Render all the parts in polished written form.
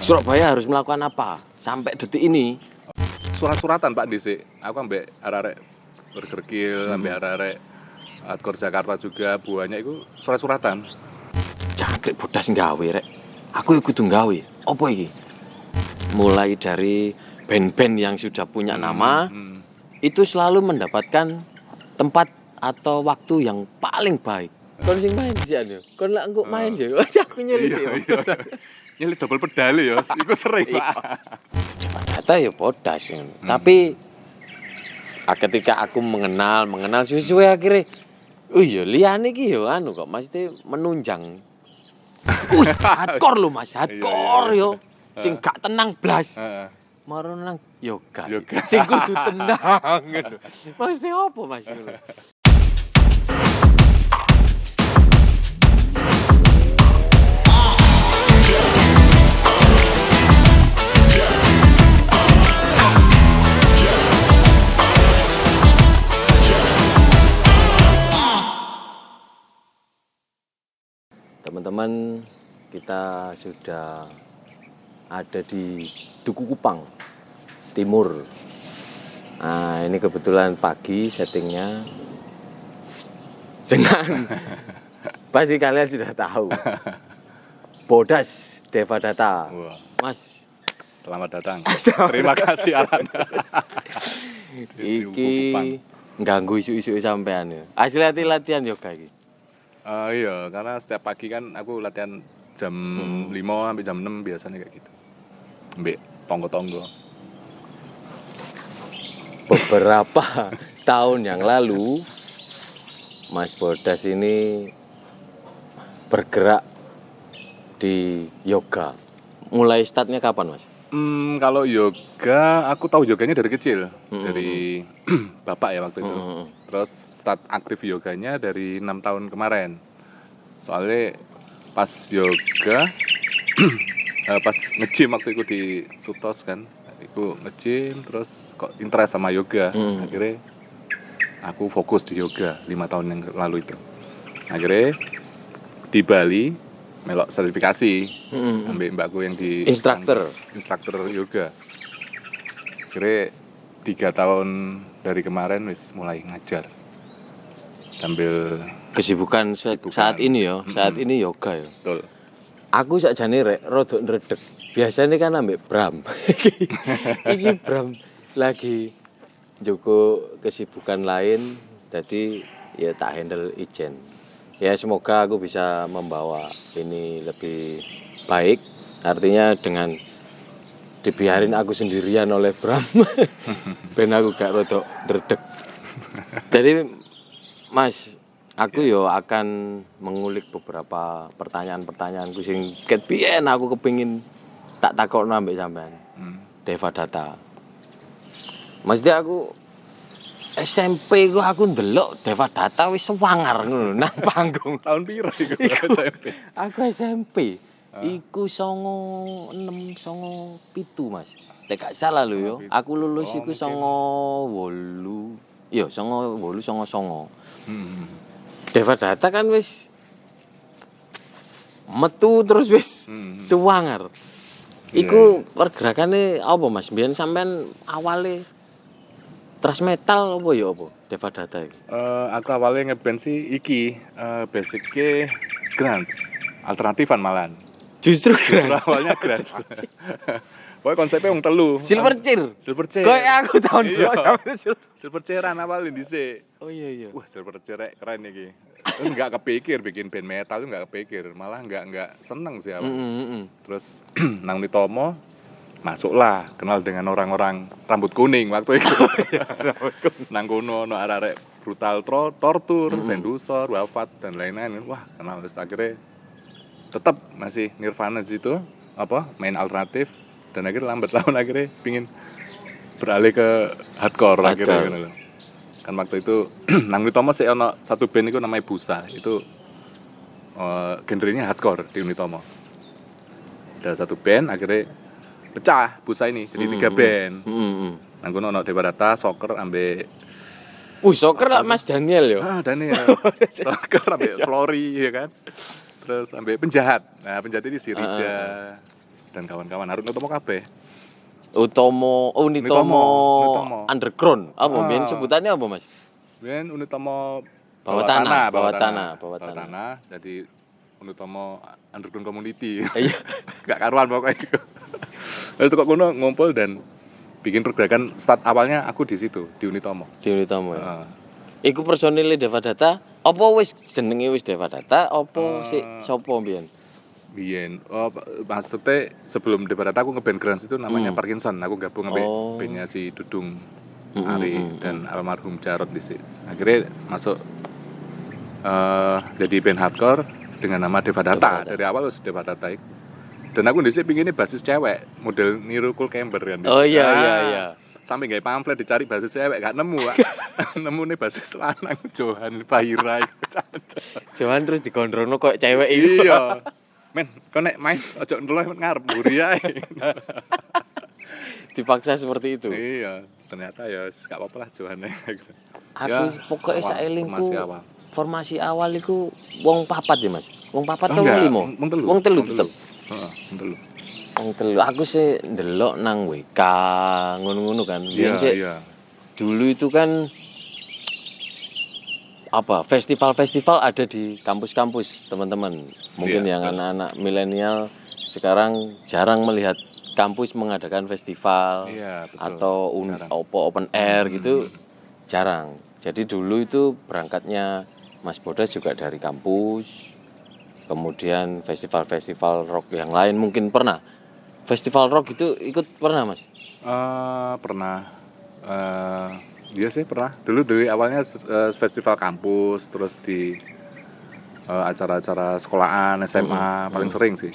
Surabaya harus melakukan apa sampai detik ini? Surat-suratan Pak dhisik. Aku ambek arek-arek Burger Kill, ambek arek-arek Hardcore Jakarta juga buahnya itu surat-suratan. Jangkrik bodas nggawe rek. Aku ikut nggawe. Apa iki? Mulai dari band-band yang sudah punya nama, itu selalu mendapatkan tempat atau waktu yang paling baik. Kon sing main sih anu. Kon lak engko main ya. Aku nyeli sih. Nyeli double pedal ya, iku sering Pak. Data ya bodas. Tapi ketika aku mengenal suwe-suwe akhirnya oh iya liyane iki ya anu kok maksudnya menunjang. Hardcore lho Mas, hardcore yo. Sing gak tenang blas. Heeh. Maro nang yoga. Yoga. Sing kudu tenang ngono. Mesti apa Mas ngono? Teman-teman, kita sudah ada di Duku Kupang Timur. Nah, ini kebetulan pagi settingnya dengan pasti kalian sudah tahu. Bodas Devadatta. Wah, Mas, selamat datang. Terima kasih Alan. iki ganggu isu-isu sampean ya. Hasil latihan yoga iki. Iya, karena setiap pagi kan aku latihan jam 5 sampai jam 6 biasanya kayak gitu. Mbak tonggo-tonggo. Beberapa tahun yang lalu Mas Bodas ini bergerak di yoga. Mulai startnya kapan Mas? Kalau yoga, aku tahu yoganya dari kecil, dari bapak ya waktu itu. Terus start aktif yoganya dari 6 tahun kemarin. Soalnya pas yoga, pas nge-gym waktu itu di Sutos kan, aku nge-gym terus kok interest sama yoga. Akhirnya aku fokus di yoga 5 tahun yang lalu itu. Akhirnya di Bali melok sertifikasi, ambil mbakku yang di instruktur yoga. Akhirnya 3 tahun dari kemarin wis mulai ngajar sambil kesibukan saat ini ya, saat ini yoga ya. betul. Aku sakjane rek rodok ndredeg. Biasanya kan ambek Bram. Iki Bram lagi njogo kesibukan lain, jadi ya tak handle ijen. Ya semoga aku bisa membawa ini lebih baik. Artinya dengan dibiarin aku sendirian oleh Bram. Ben aku gak rodok ndredeg. Jadi Mas, aku yo akan mengulik beberapa pertanyaan-pertanyaanku sing ket biyen aku kepengin tak takokno ambek sampean. Devadatta. Maksudnya aku SMP ku aku ndelok Devadatta wis sewangar ngono nang panggung. Tahun piro iku SMP? Aku SMP. Iku 96 97 Mas. Nek gak salah lho yo. Aku lulus iku 98. Iya, 98 99. Devadatta kan wis metu terus wis sewangar. Iku pergerakannya apa Mas? Biyen sampean awale thrash metal apa ya apa Devadatta iki? Aku awalnya ngeband sih iki basicnya grunge, alternatifan malahan. Justru Awalnya grunge. Pokoknya konsepnya wong telu. Silverchair. Kayak aku tahun Silverchair awalnya dhisik. Oh iya. Wah, Silverchair keren iki. Terus enggak kepikir bikin band metal itu enggak kepikir, malah enggak seneng sih awal. Terus nang Nitomo masuklah, kenal dengan orang-orang rambut kuning waktu itu. Nang kono ono arek-arek brutal tortur, Bendusor, Wafat dan lain-lain. Wah, kenal terus akhirnya tetap masih Nirvana di situ, main alternatif dan akhirnya lambat laun akhirnya pingin beralih ke hardcore akhirnya gitu. Kan waktu itu nang Unitomo sih ono satu band itu namanya Busa, itu genrenya hardcore di Unitomo. Ada satu band akhirnya pecah Busa ini jadi 3 band. Nang kono ono Devadatta, Soccer ambek Soccer lah Mas Daniel yo. Daniel. Soccer ambek Flori ya kan. Terus ambek Penjahat. Nah, Penjahat ini si Rida. dan kawan-kawan harus Utomo kabeh. Unitomo Unitomo. Underground. Apa Ah. mbiyen sebutannya apa, Mas? Biyen Unitomo Bawah tanah. Jadi Unitomo Underground Community. Iya. Gak karuan pokoknya. Terus kok kono ngumpul dan bikin pergerakan. Start awalnya aku di situ, di Unitomo. Di Unitomo ya. Heeh. Iku personile Devadata, apa wis jenenge wis Devadata, apa sik sapa mbiyen? Biyen, maksudnya sebelum Debarata aku ngeband Grans itu namanya Hmm. Parkinson. Aku gabung sama Oh. bandnya si Dudung, Hmm, Ari dan almarhum Jarot di situ. Akhirnya masuk jadi band hardcore dengan nama Devadata. Devadata. Dari awal harus Devadata itu. Dan aku di sini pinginnya basis cewek, model niru Cool Camber kan. Oh iya. Sampai gak pamflet dicari basis cewek gak nemu, Pak. Nemu nih basis lanang Johan Fahira. Johan terus digondrono kok cewek iki. Iya. Men, kau nek main ojo ndelok ngarep mburi ae. Dipaksa seperti itu. Iya, ternyata ya gak apa-apa lah Johan. Aku Ya, pokoknya awal, saelingku formasi awal. formasi awal iku wong papat ya, Mas. Wong papat atau Enggak, wong limo? Wong telu tetep. Heeh, wong telu. Wong telu. Aku sih ndelok nang WK ngono-ngono kan. Iya, Biyen sih iya. dulu itu kan apa festival-festival ada di kampus-kampus teman-teman. Mungkin Iya, yang betul. anak-anak milenial sekarang jarang melihat kampus mengadakan festival Iya, betul. atau Jarang. open air gitu jarang. Jadi dulu itu berangkatnya Mas Bodas juga dari kampus. Kemudian festival-festival rock yang lain mungkin pernah. Festival rock itu ikut pernah, Mas? Pernah. Iya sih pernah. Dulu dari awalnya festival kampus, terus di acara-acara sekolahan, SMA paling sering sih.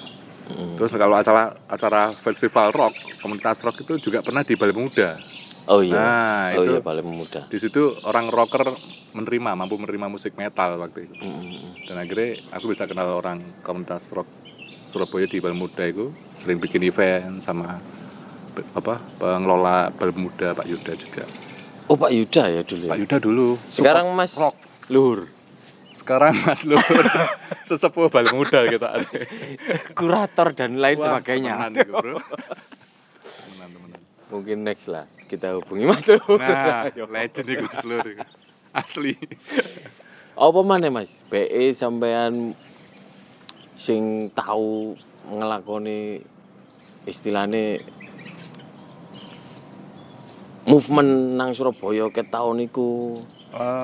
Terus kalau acara festival rock, komunitas rock itu juga pernah di Balai Pemuda. Oh iya. Nah, Oh itu iya, Balai Pemuda. di situ orang rocker mampu menerima musik metal waktu itu. Dan akhirnya aku bisa kenal orang komunitas rock Surabaya di Balai Pemuda itu, sering bikin event sama pengelola Balai Pemuda Pak Yuda juga. Oh, Pak Yuda ya dulu ya. Pak Yuda dulu. Sekarang Mas rock. Luhur. Sekarang Mas Luhur sesepuh Balai Pemuda kita. Kurator dan lain Wah, sebagainya. temenan itu, Bro. Temenan. Mungkin next lah kita hubungi Mas Luhur. Nah, legend itu Mas Luhur itu. Asli. Apa maneh Mas? BE sampean sing tahu ngelakoni istilahnya movement nang Surabaya ket tahun iku.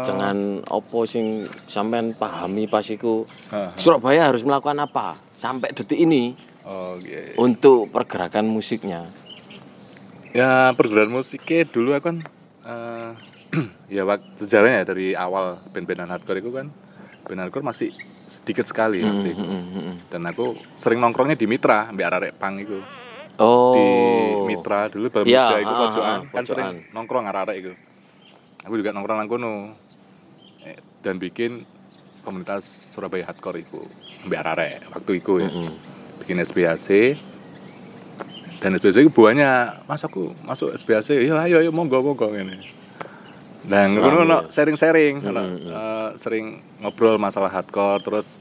Jangan opo sing sampean pahami pas iku. Surabaya harus melakukan apa sampai detik ini untuk pergerakan musiknya. Ya pergerakan musiknya dulu aku kan ya sejarahnya dari awal band-bandan hardcore itu kan band hardcore masih sedikit sekali waktu itu. Dan aku sering nongkrongnya di Mitra, ambil arek pang itu. Oh. Di Mitra dulu Balai Ya, Pemuda itu pojokan kan pojokan. sering nongkrong arek itu. Aku juga nongkrong nang kono. Dan bikin komunitas Surabaya Hardcore itu ambil arek waktu itu ya. Bikin SBHC. Dan SBHC itu buahnya, Mas aku masuk SBHC, ya ayo monggo ngene. Dan ngono sharing-sharing, sering ngobrol masalah hardcore, terus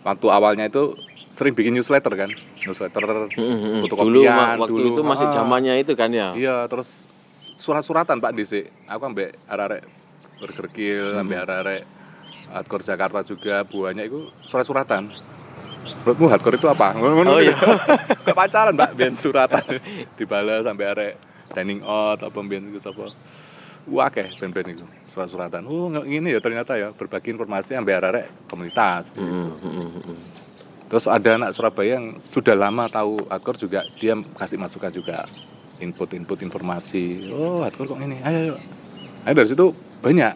waktu awalnya itu sering bikin newsletter kan, Dulu waktu itu masih zamannya itu kan ya. Iya, terus surat-suratan Pak Disi. Aku ambek arek-arek Burger Kill, ambek arek-arek hardcore Jakarta juga, buahnya itu surat-suratan. Menurutmu hardcore itu apa? Oh iya. Kayak pacaran Mbak, ben suratan dibalas sampai arek dining out apa ben itu apa. Wah, band-band itu surat-suratan. Oh, ngene ya ternyata ya berbagi informasi sampai arek komunitas di situ. Terus ada anak Surabaya yang sudah lama tahu hardcore juga, dia kasih masukan juga, input informasi. Oh, hardcore kok ini. Ayo. Ayo dari situ banyak.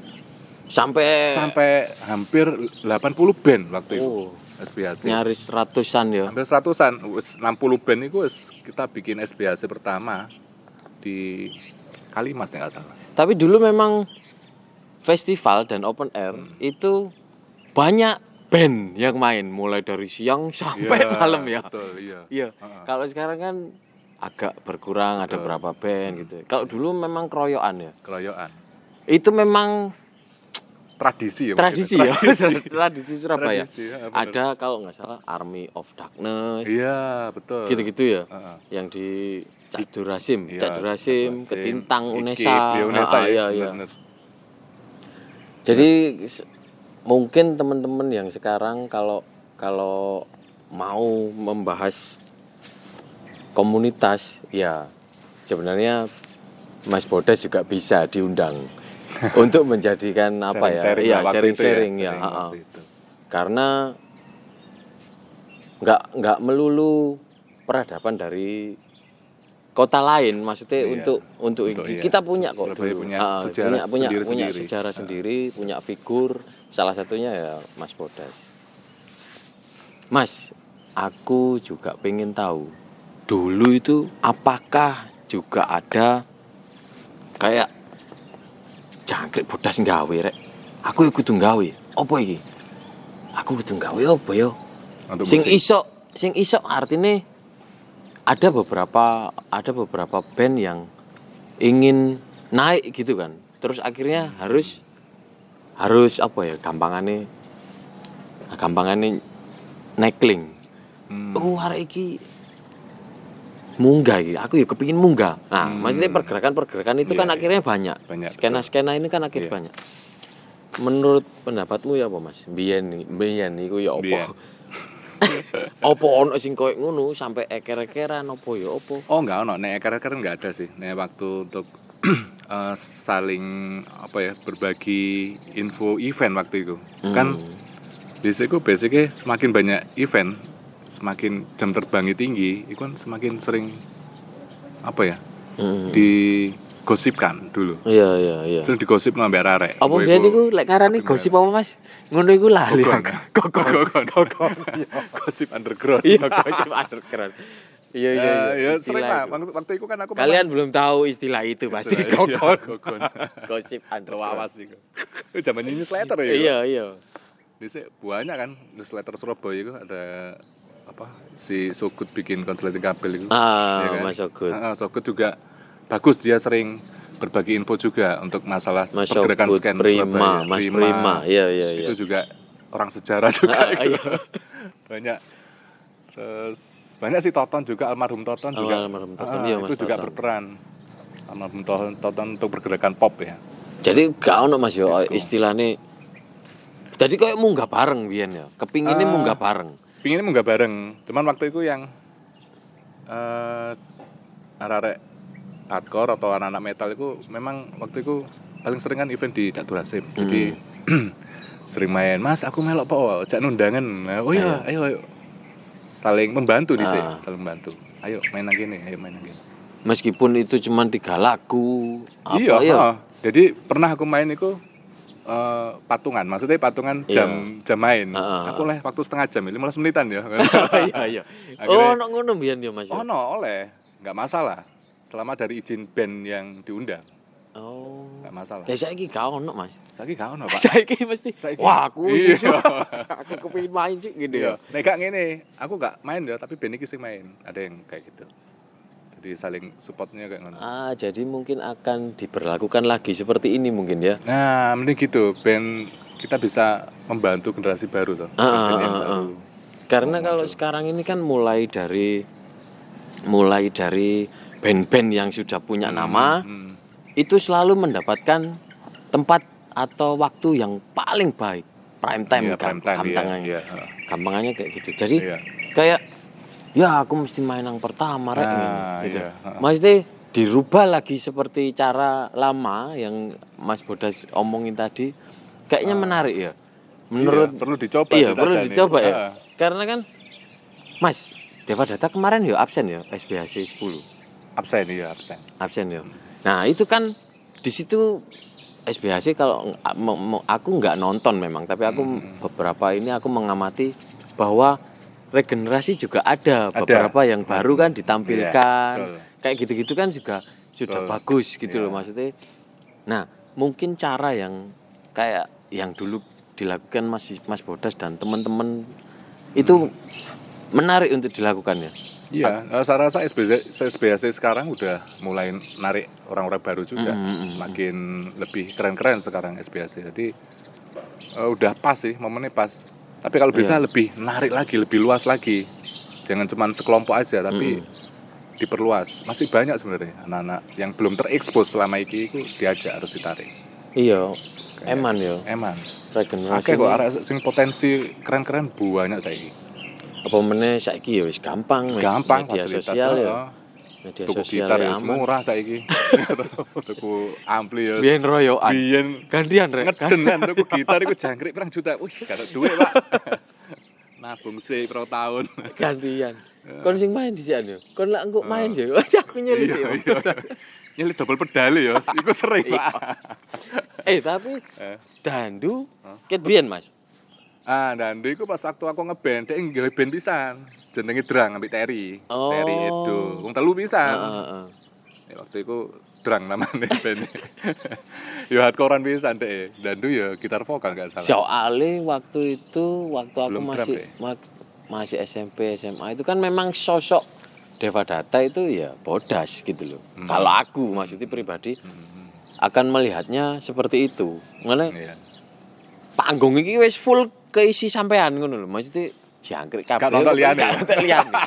Sampai hampir 80 band waktu itu. SBHC. Nyaris ratusan ya. Hampir 100-an. 60 band itu kita bikin SBHC pertama di Kalimas nggak salah. Tapi dulu memang festival dan open air itu banyak band yang main mulai dari siang sampai malam ya. Betul, iya. Iya. Kalau sekarang kan agak berkurang, ada berapa band gitu. Kalau dulu memang keroyokan ya. Keroyokan. Itu memang tradisi ya. Tradisi mungkin. ya. Tradisi Surabaya. Tradisi, bener. Ada kalau nggak salah Army of Darkness. Iya, betul. Gitu-gitu ya. Heeh. Yang di Cak Durasim, Iya, Cak Durasim, Durasim, Ketintang, Ikip, Unesa. ya, Unesa ya. Iya, iya. Bener. Jadi mungkin teman-teman yang sekarang kalau mau membahas komunitas, ya sebenarnya Mas Bodas juga bisa diundang untuk menjadikan apa ya? Sharing-sharing Iya, lah waktu itu sharing-sharing ya. sharing waktu itu. Karena nggak melulu peradaban dari kota lain, maksudnya Iya. untuk Iya. kita punya kok Surabaya dulu. punya sejarah punya sendiri-sendiri. sejarah sendiri, punya figur, salah satunya ya Mas Bodas. Mas, aku juga pengen tahu dulu itu apakah juga ada kayak jangkrik Bodas nggawe rek. Aku ya kudu nggawe. Apa iki? Aku kudu nggawe apa ya? Untuk Sing musik. iso artinya ada beberapa band yang ingin naik gitu kan. Terus akhirnya harus apa ya? Gampangannya nekling. Oh, arek iki munggah iki. Aku ya kepingin munggah. Nah, maksudnya pergerakan itu kan Iya, akhirnya banyak. Skena-skena ini kan akhirnya Iya. banyak. Menurut pendapatmu ya apa, Mas? Biyen iku ya apa? Biyen. Apa ono sing koyo ngono sampai eker-ekeran apa ya apa? Oh, enggak ono. Nek eker-eker enggak ada sih. Nek waktu untuk saling apa ya, berbagi info event waktu itu. Kan basicnya semakin banyak event, semakin jam terbangnya tinggi, itu kan semakin sering apa ya? Digosipkan dulu. Iya. Sering digosip ngambil arek. Apa biyen niku lek ngarani gosip apa, Mas? Ngono iku lali. Kokon. Gosip underground. Iya, gosip underground. Iya. Ya sering Istilah lah. itu. Waktu itu kan aku Kalian belum tahu istilah itu pasti kokon. gosip underground. Lawas itu. Itu zaman newsletter ya. Iya. Biasanya banyak kan newsletter Surabaya itu ada apa si Sogut bikin konsleting kabel itu. Iya kan? Mas Sogut. Sogut juga bagus, dia sering berbagi info juga untuk masalah Mas pergerakan Sogut, scan Prima, Surabaya. Mas Prima. Iya. Itu juga orang sejarah juga itu. Iya. Banyak. Terus banyak sih Toton juga, almarhum Toton juga. Almarhum Toton, iya, Mas itu juga Toton. berperan. Almarhum Toton untuk pergerakan pop ya. Jadi gak ono Mas yo Disco. istilahnya. Jadi kayak munggah bareng biyen ya. Kepinginnya munggah bareng. Pinginnya munggah bareng. Cuman waktu itu yang arek-arek hardcore atau anak-anak metal itu memang waktu itu paling sering kan event di Cak Durasim. Jadi sering main, Mas aku melok po, cak nundangan. Nah, oh iya, ayo. Saling membantu di sini, saling membantu. Ayo main lagi nih, ayo main lagi. Meskipun itu cuma 3 lagu. Iya, ya? Jadi pernah aku main itu patungan, maksudnya patungan jam main. Aku oleh waktu setengah jam, 15 menitan ya. Iya. Oh, ono ngono mbiyen ya Mas. Oleh, nggak masalah. Selama dari izin band yang diundang. Oh. Nggak masalah. Lah saiki gak ono Mas. Saiki gak ono, Pak. Saiki mesti. Wah, aku iya. aku kepengin main sih gitu ya. Nek gak ngene, aku gak main ya, tapi band iki sing main. Ada yang kayak gitu. Jadi saling supportnya kayak ngono. Jadi mungkin akan diberlakukan lagi seperti ini mungkin ya. Nah, mending gitu. Band kita bisa membantu generasi baru toh. Band yang baru. Karena kalau sekarang ini kan mulai dari band-band yang sudah punya nama itu selalu mendapatkan tempat atau waktu yang paling baik, prime time kan, gampangannya kayak gitu. Jadi kayak ya aku mesti main yang pertama gitu. Maksudnya dirubah lagi seperti cara lama yang Mas Bodas omongin tadi, kayaknya menarik ya. Menurut perlu dicoba. Iya, perlu dicoba ya. Karena kan Mas Deva Data kemarin ya absen ya SBHC 10. Absen ya. Nah, itu kan di situ SBHC kalau aku nggak nonton memang, tapi aku beberapa ini aku mengamati bahwa regenerasi juga ada beberapa yang baru kan ditampilkan. Kayak gitu-gitu kan juga sudah bagus gitu loh maksudnya. Nah, mungkin cara yang kayak yang dulu dilakukan Mas Bodas dan teman-teman itu menarik untuk dilakukan ya. Iya, saya rasa SBHC sekarang udah mulai narik orang-orang baru juga. Makin lebih keren-keren sekarang SBHC. Jadi udah pas sih, momennya pas. Tapi kalau bisa lebih menarik lagi, lebih luas lagi. Jangan cuma sekelompok aja, tapi diperluas. Masih banyak sebenarnya anak-anak yang belum terekspos selama itu diajak harus ditarik. Iya, eman yo. Eman. Regenerasi Oke kok arek sing potensi keren-keren banyak saiki. apa meneh saiki ya wis gampang media sosial ya. Media Tuku sosial gitar ya wis aman. murah saiki. Tuku ampli ya. Biyen royokan. Biyen Gantian rek. ngedenan tuku gitar iku jangkrik pirang juta. Wih, gak ada duit, Pak. Nabung sih pro tahun. Gantian. Kon sing main disian yo. Kon lak engko main yo. Aku nyeluk sih. Nyelip double pedal ya, iku sering, Pak. Tapi dandu ket biyen, Mas. Dandu iku pas waktu aku ngeband, dhek nggawe band pisan. Jenenge Drang ambek Terry. Terry Edo. Wong telu pisan. Ya waktu iku Drang namanya band. Yo hardcore-an pisan dhek. Dandu ya gitar vokal gak salah. Soale waktu aku Belum masih SMP, SMA itu kan memang sosok Deva Data itu ya bodas gitu loh. Kalau aku maksudnya pribadi akan melihatnya seperti itu. Ngene panggung iki wis full keisi sampean ngono lho. Maksudnya jangkrik kabeh. Gak nonton liyane.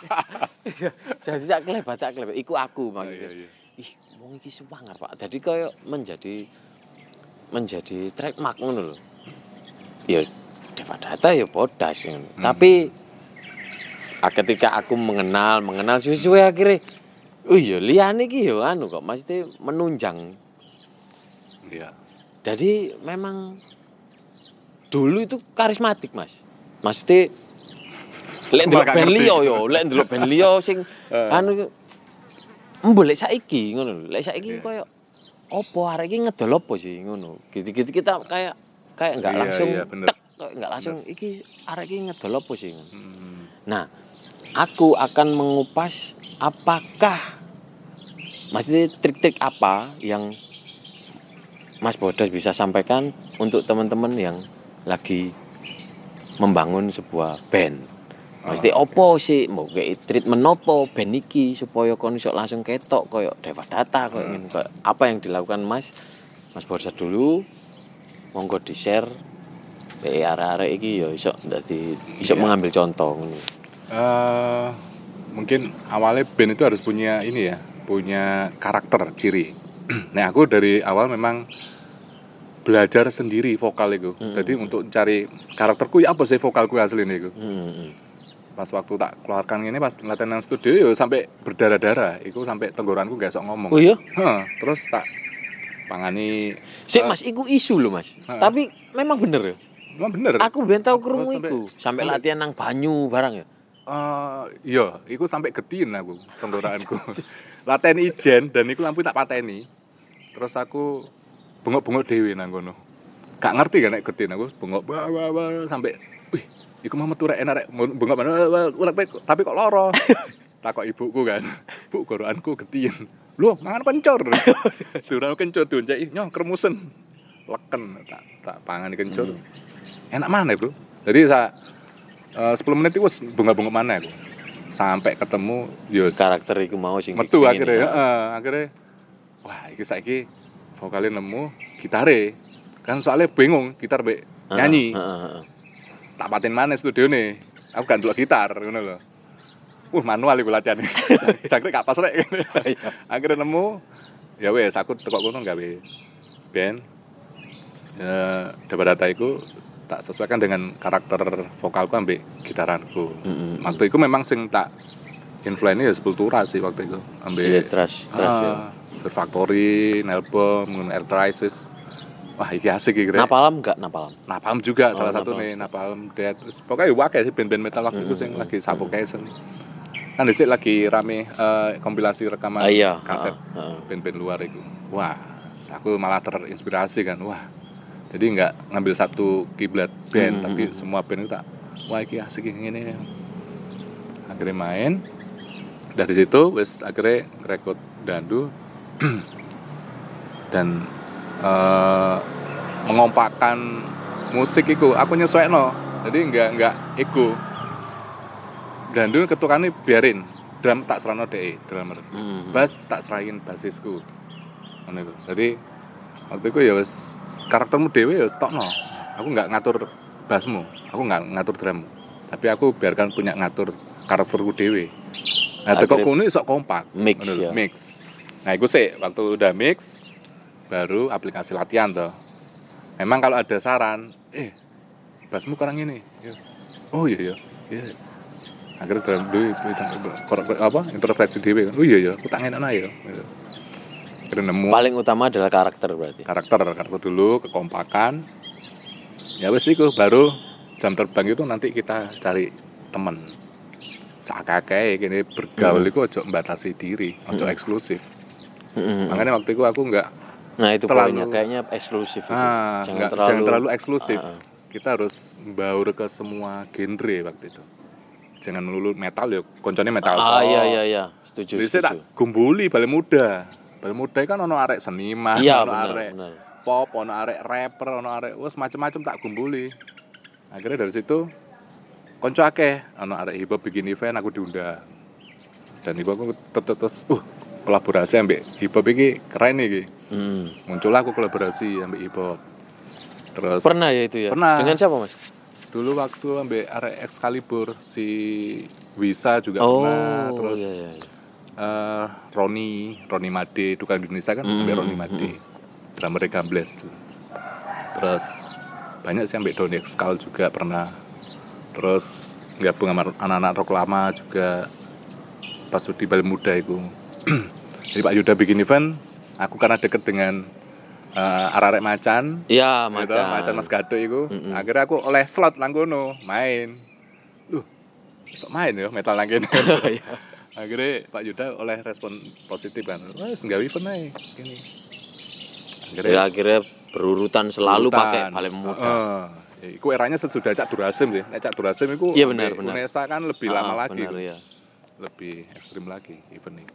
Jadi sak klebat. Iku aku maksudnya. Ih, wong iki suwangar, Pak. Jadi koyo menjadi trademark ngono lho. Ya Deva Data ya bodas ngono. Tapi ketika aku mengenal suwe-suwe akhirnya iya liyane iki ya anu kok maksudnya menunjang. Iya. Jadi memang dulu itu karismatik, Mas. Maksudnya lek ndelok band liya yo, lek ndelok band liya sing anu mbok lek saiki ngono lho. Lek saiki koyo opo arek iki ngedol opo sih ngono. Gitu-gitu kita kayak enggak langsung tek, enggak langsung iki arek iki ngedol opo sih ngono. Nah, aku akan mengupas apakah maksudnya trik-trik apa yang Mas Bodas bisa sampaikan untuk teman-teman yang lagi membangun sebuah band. Maksudnya opo sih mau kayak treatment opo band iki supaya kon iso langsung ketok koyo Deva Data koyo ngene. Apa yang dilakukan Mas Bodas dulu monggo di-share arek-arek iki ya iso dadi iso mengambil contoh ngono. Mungkin awalnya band itu harus punya ini ya, punya karakter ciri. Nah aku dari awal memang belajar sendiri vokal itu. Jadi untuk cari karakterku ya apa sih vokalku aslinya itu. Pas waktu tak keluarkan ini pas latihan nang studio ya sampai berdarah-darah, itu sampai tenggorokanku gak sok ngomong. Oh iya? Terus tak pangani. Sik Mas, iku isu loh Mas. Tapi memang bener ya. Memang bener. Aku ben tau krungu iku, sampai latihan nang banyu barang ya. Iya, iku sampai getin aku tenggorokanku. Latihan ijen dan iku lampu tak pateni. Terus aku bengok-bengok dhewe nang kono. Gak ngerti kan nek getin aku bengok sampai wih, iku mah metu rek enak rek bengok tapi kok loro. Takok ibuku kan. Bu, gorokanku getin. Loh, mangan kencur. Durane kencur dionceki, nyoh kremusen. Leken tak pangan kencur. Enak mana, Bro? Jadi 10 menit itu bengok-bengok mana aku. Sampai ketemu yo karakter iku mau sing metu akhirnya akhirnya wah iki saiki vokalnya nemu gitare. Kan soalnya bingung gitar mbek nyanyi. Tak paten maneh studione. Aku gak ndelok gitar ngono lho. Manual iku latihan. Jangkrik gak pas rek. Akhirnya nemu ya wes aku tekok kono gawe band. Deva Data iku tak sesuaikan dengan karakter vokalku ambek gitaranku. Waktu itu memang sing tak influence ya Sepultura sih waktu itu. Ambek Trash ya. The Factory, Album, Air Crisis. Wah, iki asik iki. Napalm enggak Napalm? Napalm juga salah satu nih, Napalm Death. Pokoknya wae sih band-band metal waktu itu sing lagi Suffocation. Kan dhisik lagi rame kompilasi rekaman kaset band-band luar itu. Wah, aku malah terinspirasi kan. Wah, jadi nggak ngambil satu kiblat band, tapi semua band itu tak, wah iki asik ngene. Akhirnya main. Dari situ wis akhirnya rekrut dandu dan mengompakkan musik iku. Aku nyesuaikno. Jadi enggak iku. Dandu ketukane biarin. Drum tak serano dhek, drummer. Bass tak serahin basisku. Ngono iku. Jadi waktu itu ya wis karaktermu dhewe ya stokno. aku nggak ngatur bassmu, aku nggak ngatur drummu, tapi aku biarkan punya ngatur karakterku dewe. Nah, teko Akhirnya kono iso kompak, mix ngono lho, ya. mix. Nah, iku sih waktu udah mix baru aplikasi latihan toh. Memang kalau ada saran, bassmu kurang ini. Ya. Oh iya. Akhirnya drum dulu introspeksi dewe kan. Oh iya, aku tak enak ya. Gitu. Akhirnya nemu Paling utama adalah karakter berarti. karakter dulu, kekompakan. Ya wes iku baru jam terbang itu nanti kita cari temen. Sakake gini bergaul iku ojo membatasi diri, ojo eksklusif. Makanya waktu itu aku enggak Nah itu terlalu- poinnya, kayaknya eksklusif itu. jangan terlalu eksklusif. Kita harus membaur ke semua genre waktu itu. Jangan melulu metal ya, koncone metal. Iya, setuju. Jadi saya tak gumbuli balik muda. Balik muda kan ono arek seniman, Iya ono arek benar. pop, ono arek rapper, ono arek wes macam-macam tak gumbuli. Akhirnya dari situ konco akeh, ono arek hip hop bikin event aku diundang. Dan hip hop aku terus kolaborasi ambek hip hop iki keren iki. Muncullah aku kolaborasi ambek hip hop. Terus Pernah ya itu ya? Pernah. Dengan siapa Mas? dulu waktu ambek arek Excalibur si Wisa juga pernah, terus iya. Roni Made, Tukang Indonesia kan ambek Roni Made. Drummer Gambles tuh. Terus banyak sih ambek Doni Excal juga pernah. Terus gabung sama anak-anak rock lama juga pas di Bali Muda itu. Jadi Pak Yuda bikin event, aku karena deket dengan arek Macan. Iya, Gitu, Macan Mas Gado itu. Mm-mm. Akhirnya aku oleh slot langgono main. Sok main ya metal nang kene. Akhirnya Pak Yuda oleh respon positif kan. Wes nggawe event ae gini. Akhirnya berurutan selalu pakai paling muda. Iku eranya sesudah Cak Durasim sih. Cak Durasim iku Iya, benar. Unesa kan lebih lama lagi. Benar, ya. Lebih ekstrim lagi event ini.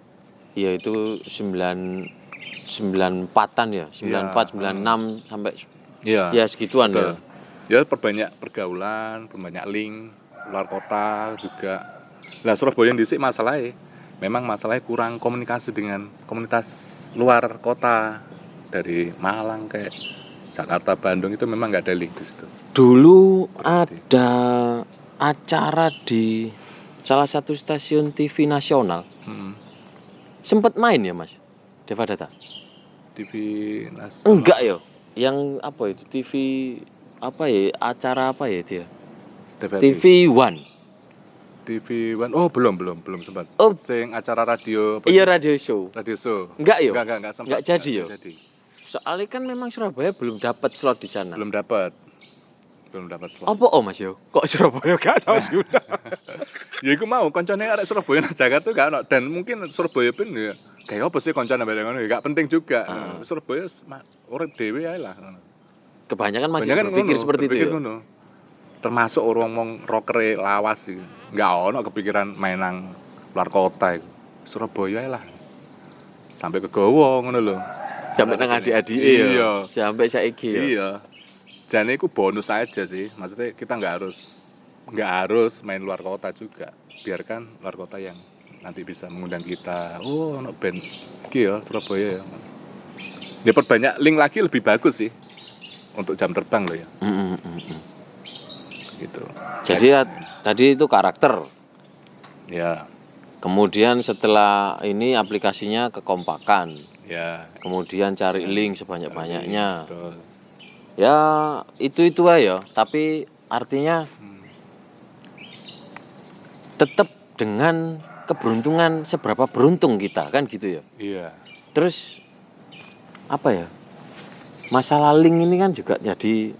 Iya itu 94-an ya, 94, 96 sampai Iya. ya segituan Betul. ya. Ya perbanyak pergaulan, perbanyak link luar kota juga. Nah Surabaya dhisik masalahnya, memang masalahnya kurang komunikasi dengan komunitas luar kota dari Malang kayak Jakarta, Bandung itu memang nggak ada link di situ. Dulu ada acara di salah satu stasiun TV nasional. Sempat main ya Mas Deva Data? TV nasional. Enggak ya. Yang apa itu TV apa ya? Acara apa ya itu ya? TV One. TV One. Oh, belum sempat. Oh, Sing acara radio apa? iya radio show. Radio show. Enggak ya? Enggak sempat. Enggak jadi ya? Jadi. Soalnya kan memang Surabaya belum dapat slot di sana. Belum dapat slot. Apa Mas yo? Kok Surabaya gak tahu sudah? Ya iku mau koncone arek Surabaya nang Jakarta gak ono dan mungkin Surabaya pun ya kayak apa sih koncone bareng ngono ya gak penting juga. Surabaya urip dhewe ae lah ngono. Kebanyakan masih Kebanyakan berpikir ngono, seperti itu ya. ngono. Termasuk orang ngomong rocker lawas sih. Enggak ono kepikiran main nang luar kota iku. Surabaya ae lah. Sampai ke Gowo ngono lho. Sampai nang adik-adik Iya. Sampai saiki ya. Iya. Jane iku bonus aja sih. Maksudnya kita nggak harus main luar kota juga. Biarkan luar kota yang nanti bisa mengundang kita. Oh, ono band iki ya Surabaya ya. Dia perbanyak link lagi lebih bagus sih untuk jam terbang loh ya. Gitu. Jadi ya, tadi itu karakter. Ya, Kemudian setelah ini aplikasinya kekompakan. ya. Kemudian cari link sebanyak-banyaknya. Betul. Ya itu aja. Tapi artinya tetap dengan keberuntungan seberapa beruntung kita kan gitu ya. Iya. Terus apa ya? Masalah link ini kan juga jadi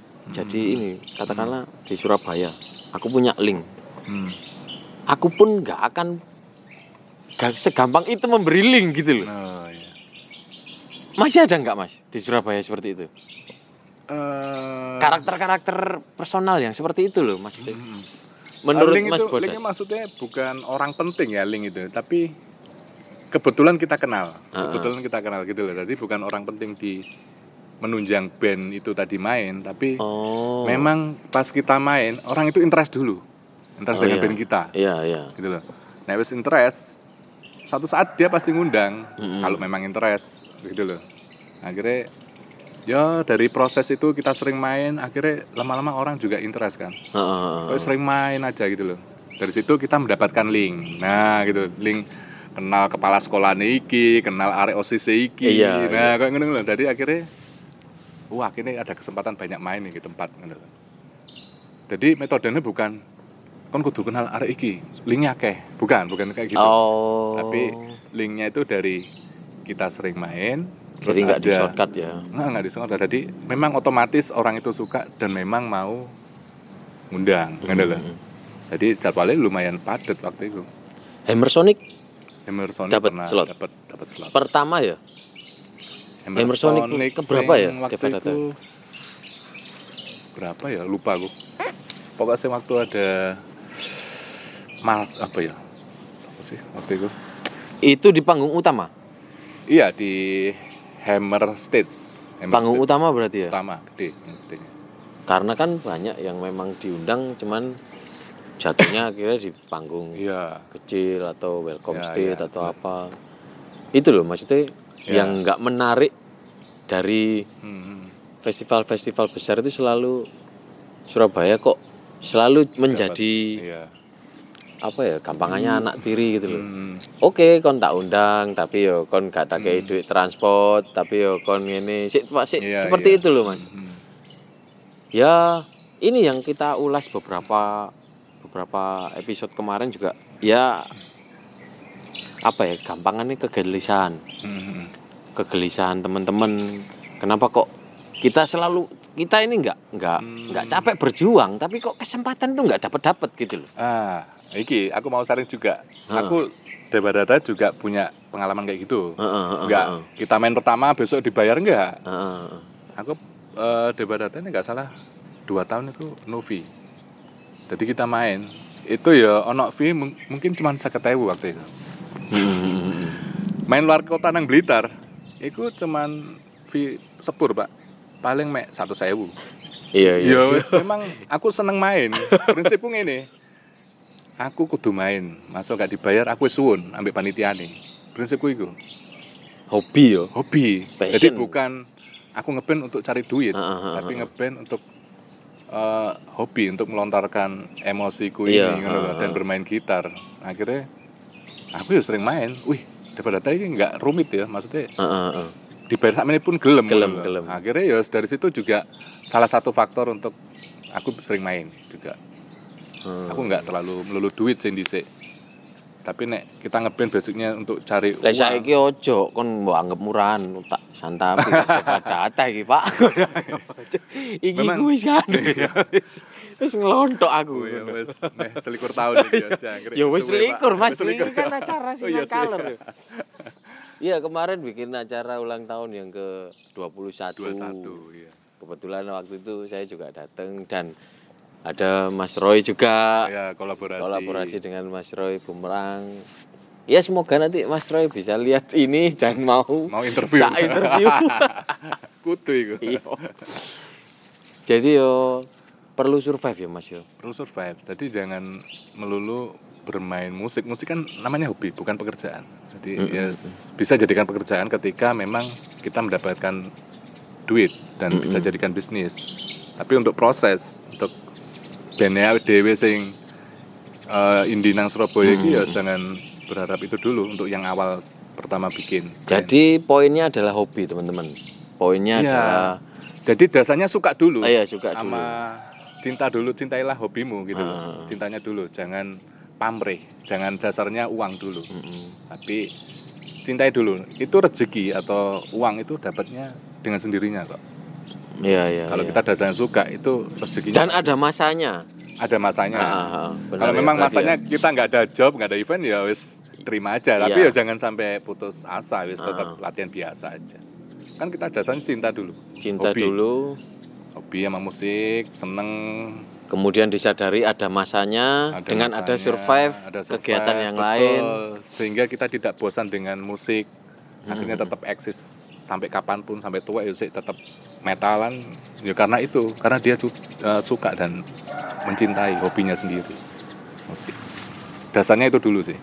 ini katakanlah di Surabaya. Aku punya link. Aku pun nggak akan segampang itu memberi link gitu loh. Oh, iya. Masih ada nggak Mas di Surabaya seperti itu? Karakter-karakter personal yang seperti itu loh Mas. Menurut link Mas itu, Bodas. linknya maksudnya bukan orang penting ya link itu, tapi kebetulan kita kenal. Kebetulan kita kenal gitu loh. Jadi bukan orang penting di menunjang band itu tadi main, tapi memang pas kita main orang itu interest dulu. Interest dengan band kita. Iya. Gitu loh. Nah, wis interest, satu saat dia pasti ngundang kalau memang interest gitu loh. Akhirnya Ya dari proses itu kita sering main, akhirnya lama-lama orang juga interest kan. Kok sering main aja gitu loh. Dari situ kita mendapatkan link. Nah gitu, link kenal kepala sekolah iki, kenal arek OSIS iki. Iya, Nah, kayak ngono loh. Jadi akhirnya wah, akhirnya ada kesempatan banyak main nih di tempat ngono loh. Jadi metodenya bukan kon kudu kenal arek iki, linknya akeh. Bukan kayak gitu. Oh. Tapi linknya itu dari kita sering main. Jadi nggak di shortcut ya? Nggak di shortcut. Jadi memang otomatis orang itu suka dan memang mau ngundang, gitu loh. Jadi jadwalnya lumayan padat waktu itu. Hammersonic dapat pernah slot. dapat slot. Pertama ya? Hammersonic keberapa ya? Waktu itu berapa ya? Lupa aku. Pokoknya waktu ada apa ya? Apa sih waktu itu? Itu di panggung utama? Iya, di Hammer Stage. Panggung utama berarti ya? Utama, gede. Karena kan banyak yang memang diundang cuman jatuhnya akhirnya di panggung kecil atau welcome stage atau apa. Itu loh maksudnya yang nggak menarik dari festival-festival besar itu selalu Surabaya kok selalu menjadi apa ya gampangannya anak tiri gitu loh. Oke, kon tak undang tapi yo kon gak tak kei duit transport tapi yo kon ngene seperti itu loh Mas. Ya ini yang kita ulas beberapa episode kemarin juga ya apa ya gampangannya kegelisahan teman-teman. Kenapa kok kita ini nggak capek berjuang tapi kok kesempatan itu nggak dapat gitu loh. Iki aku mau sharing juga. Aku Debarata juga punya pengalaman kayak gitu. Kita main pertama besok dibayar enggak? Aku Debarata ini nggak salah 2 tahun itu no fee. Jadi kita main itu ya ono fee mungkin cuma 50.000 waktu itu. Main luar kota nang Blitar itu cuman fee sepur Pak. Paling mek 100.000. Iya. Memang aku seneng main. Prinsipku ngene. Aku kudu main, masuk gak dibayar aku suwun ambek panitiane. Prinsipku itu. Hobi. Passion. Jadi bukan aku ngeband untuk cari duit, tapi ngeband untuk hobi, untuk melontarkan emosiku ini dan bermain gitar. Akhirnya aku ya sering main. Wih, daripada ini nggak rumit ya, maksudnya. Dibayar sakmene pun gelem. Akhirnya ya dari situ juga salah satu faktor untuk aku sering main juga. Aku nggak terlalu melulu duit sih dhisik. Tapi nek kita ngeband basicnya untuk cari uang. Lah saiki ojo kon mbok anggap murahan tak santapi data iki, Pak. Iki wis kan. Wis ngelontok aku. Ya wis selikur tahun iki aja. Ya wis selikur Mas, ini kan acara Sinar Color. Iya, kemarin bikin acara ulang tahun yang ke-21. Iya. Kebetulan waktu itu saya juga datang dan ada Mas Roy juga. Ya, kolaborasi dengan Mas Roy Bumerang. Ya semoga nanti Mas Roy bisa lihat ini dan mau interview. Tak interview. Kudu iku. Jadi yo perlu survive ya Mas yo. Perlu survive. Jadi jangan melulu bermain musik. Musik kan namanya hobi, bukan pekerjaan. Jadi bisa jadikan pekerjaan ketika memang kita mendapatkan duit dan bisa jadikan bisnis. Tapi untuk proses, untuk band dhewe sing indie nang Surabaya iki ya jangan berharap itu dulu untuk yang awal pertama bikin. band. Jadi poinnya adalah hobi, teman-teman. Poinnya adalah jadi dasarnya suka dulu. Suka dulu. Sama cinta dulu, cintailah hobimu gitu. Cintanya dulu, jangan pamrih, jangan dasarnya uang dulu. Tapi cintai dulu. Itu rezeki atau uang itu dapatnya dengan sendirinya kok. Iya. Kalau kita dasarnya suka itu rezekinya. Dan ada masanya. Ada masanya. Kalau memang masanya kita nggak ada job, nggak ada event ya wis terima aja. Tapi ya jangan sampai putus asa, wis tetap latihan biasa aja. Kan kita dasarnya cinta dulu. Hobi sama musik, seneng. Kemudian disadari ada masanya, ada survive kegiatan yang lain. Sehingga kita tidak bosan dengan musik. Akhirnya tetap eksis sampai kapanpun, sampai tua ya tetap metalan ya karena dia suka dan mencintai hobinya sendiri musik. Dasarnya itu dulu sih.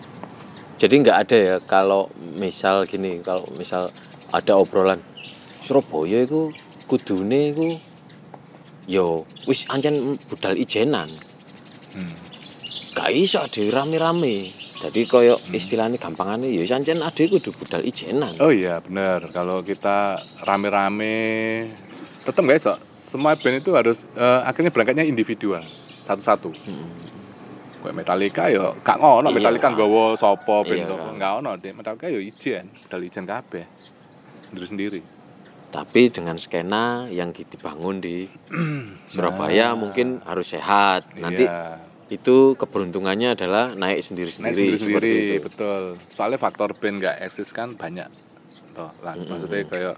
Jadi nggak ada ya kalau misal ada obrolan Surabaya itu kudune iku yo wis ancen budal ijenan. Gak iso dhewe rame-rame. Jadi koyo istilahnya gampangane ya ancen ade kudu budal ijenan. Oh iya bener, kalau kita rame-rame tetap nggak iso. Semua band itu harus akhirnya berangkatnya individual, satu-satu. Kayak Metallica yo gak ngono, Iya, Metallica Kak. nggawa sapa band Iya, sapa Kak. enggak ono, Dek. Metallica yo ijen, budal ijen kabeh. Sendiri-sendiri. Tapi dengan skena yang dibangun di Surabaya mungkin harus sehat. Nanti Iya. itu keberuntungannya adalah naik Naik sendiri-sendiri seperti sendiri-sendiri, itu. betul. Soalnya faktor band nggak eksis kan banyak. Toh, lah, maksudnya kayak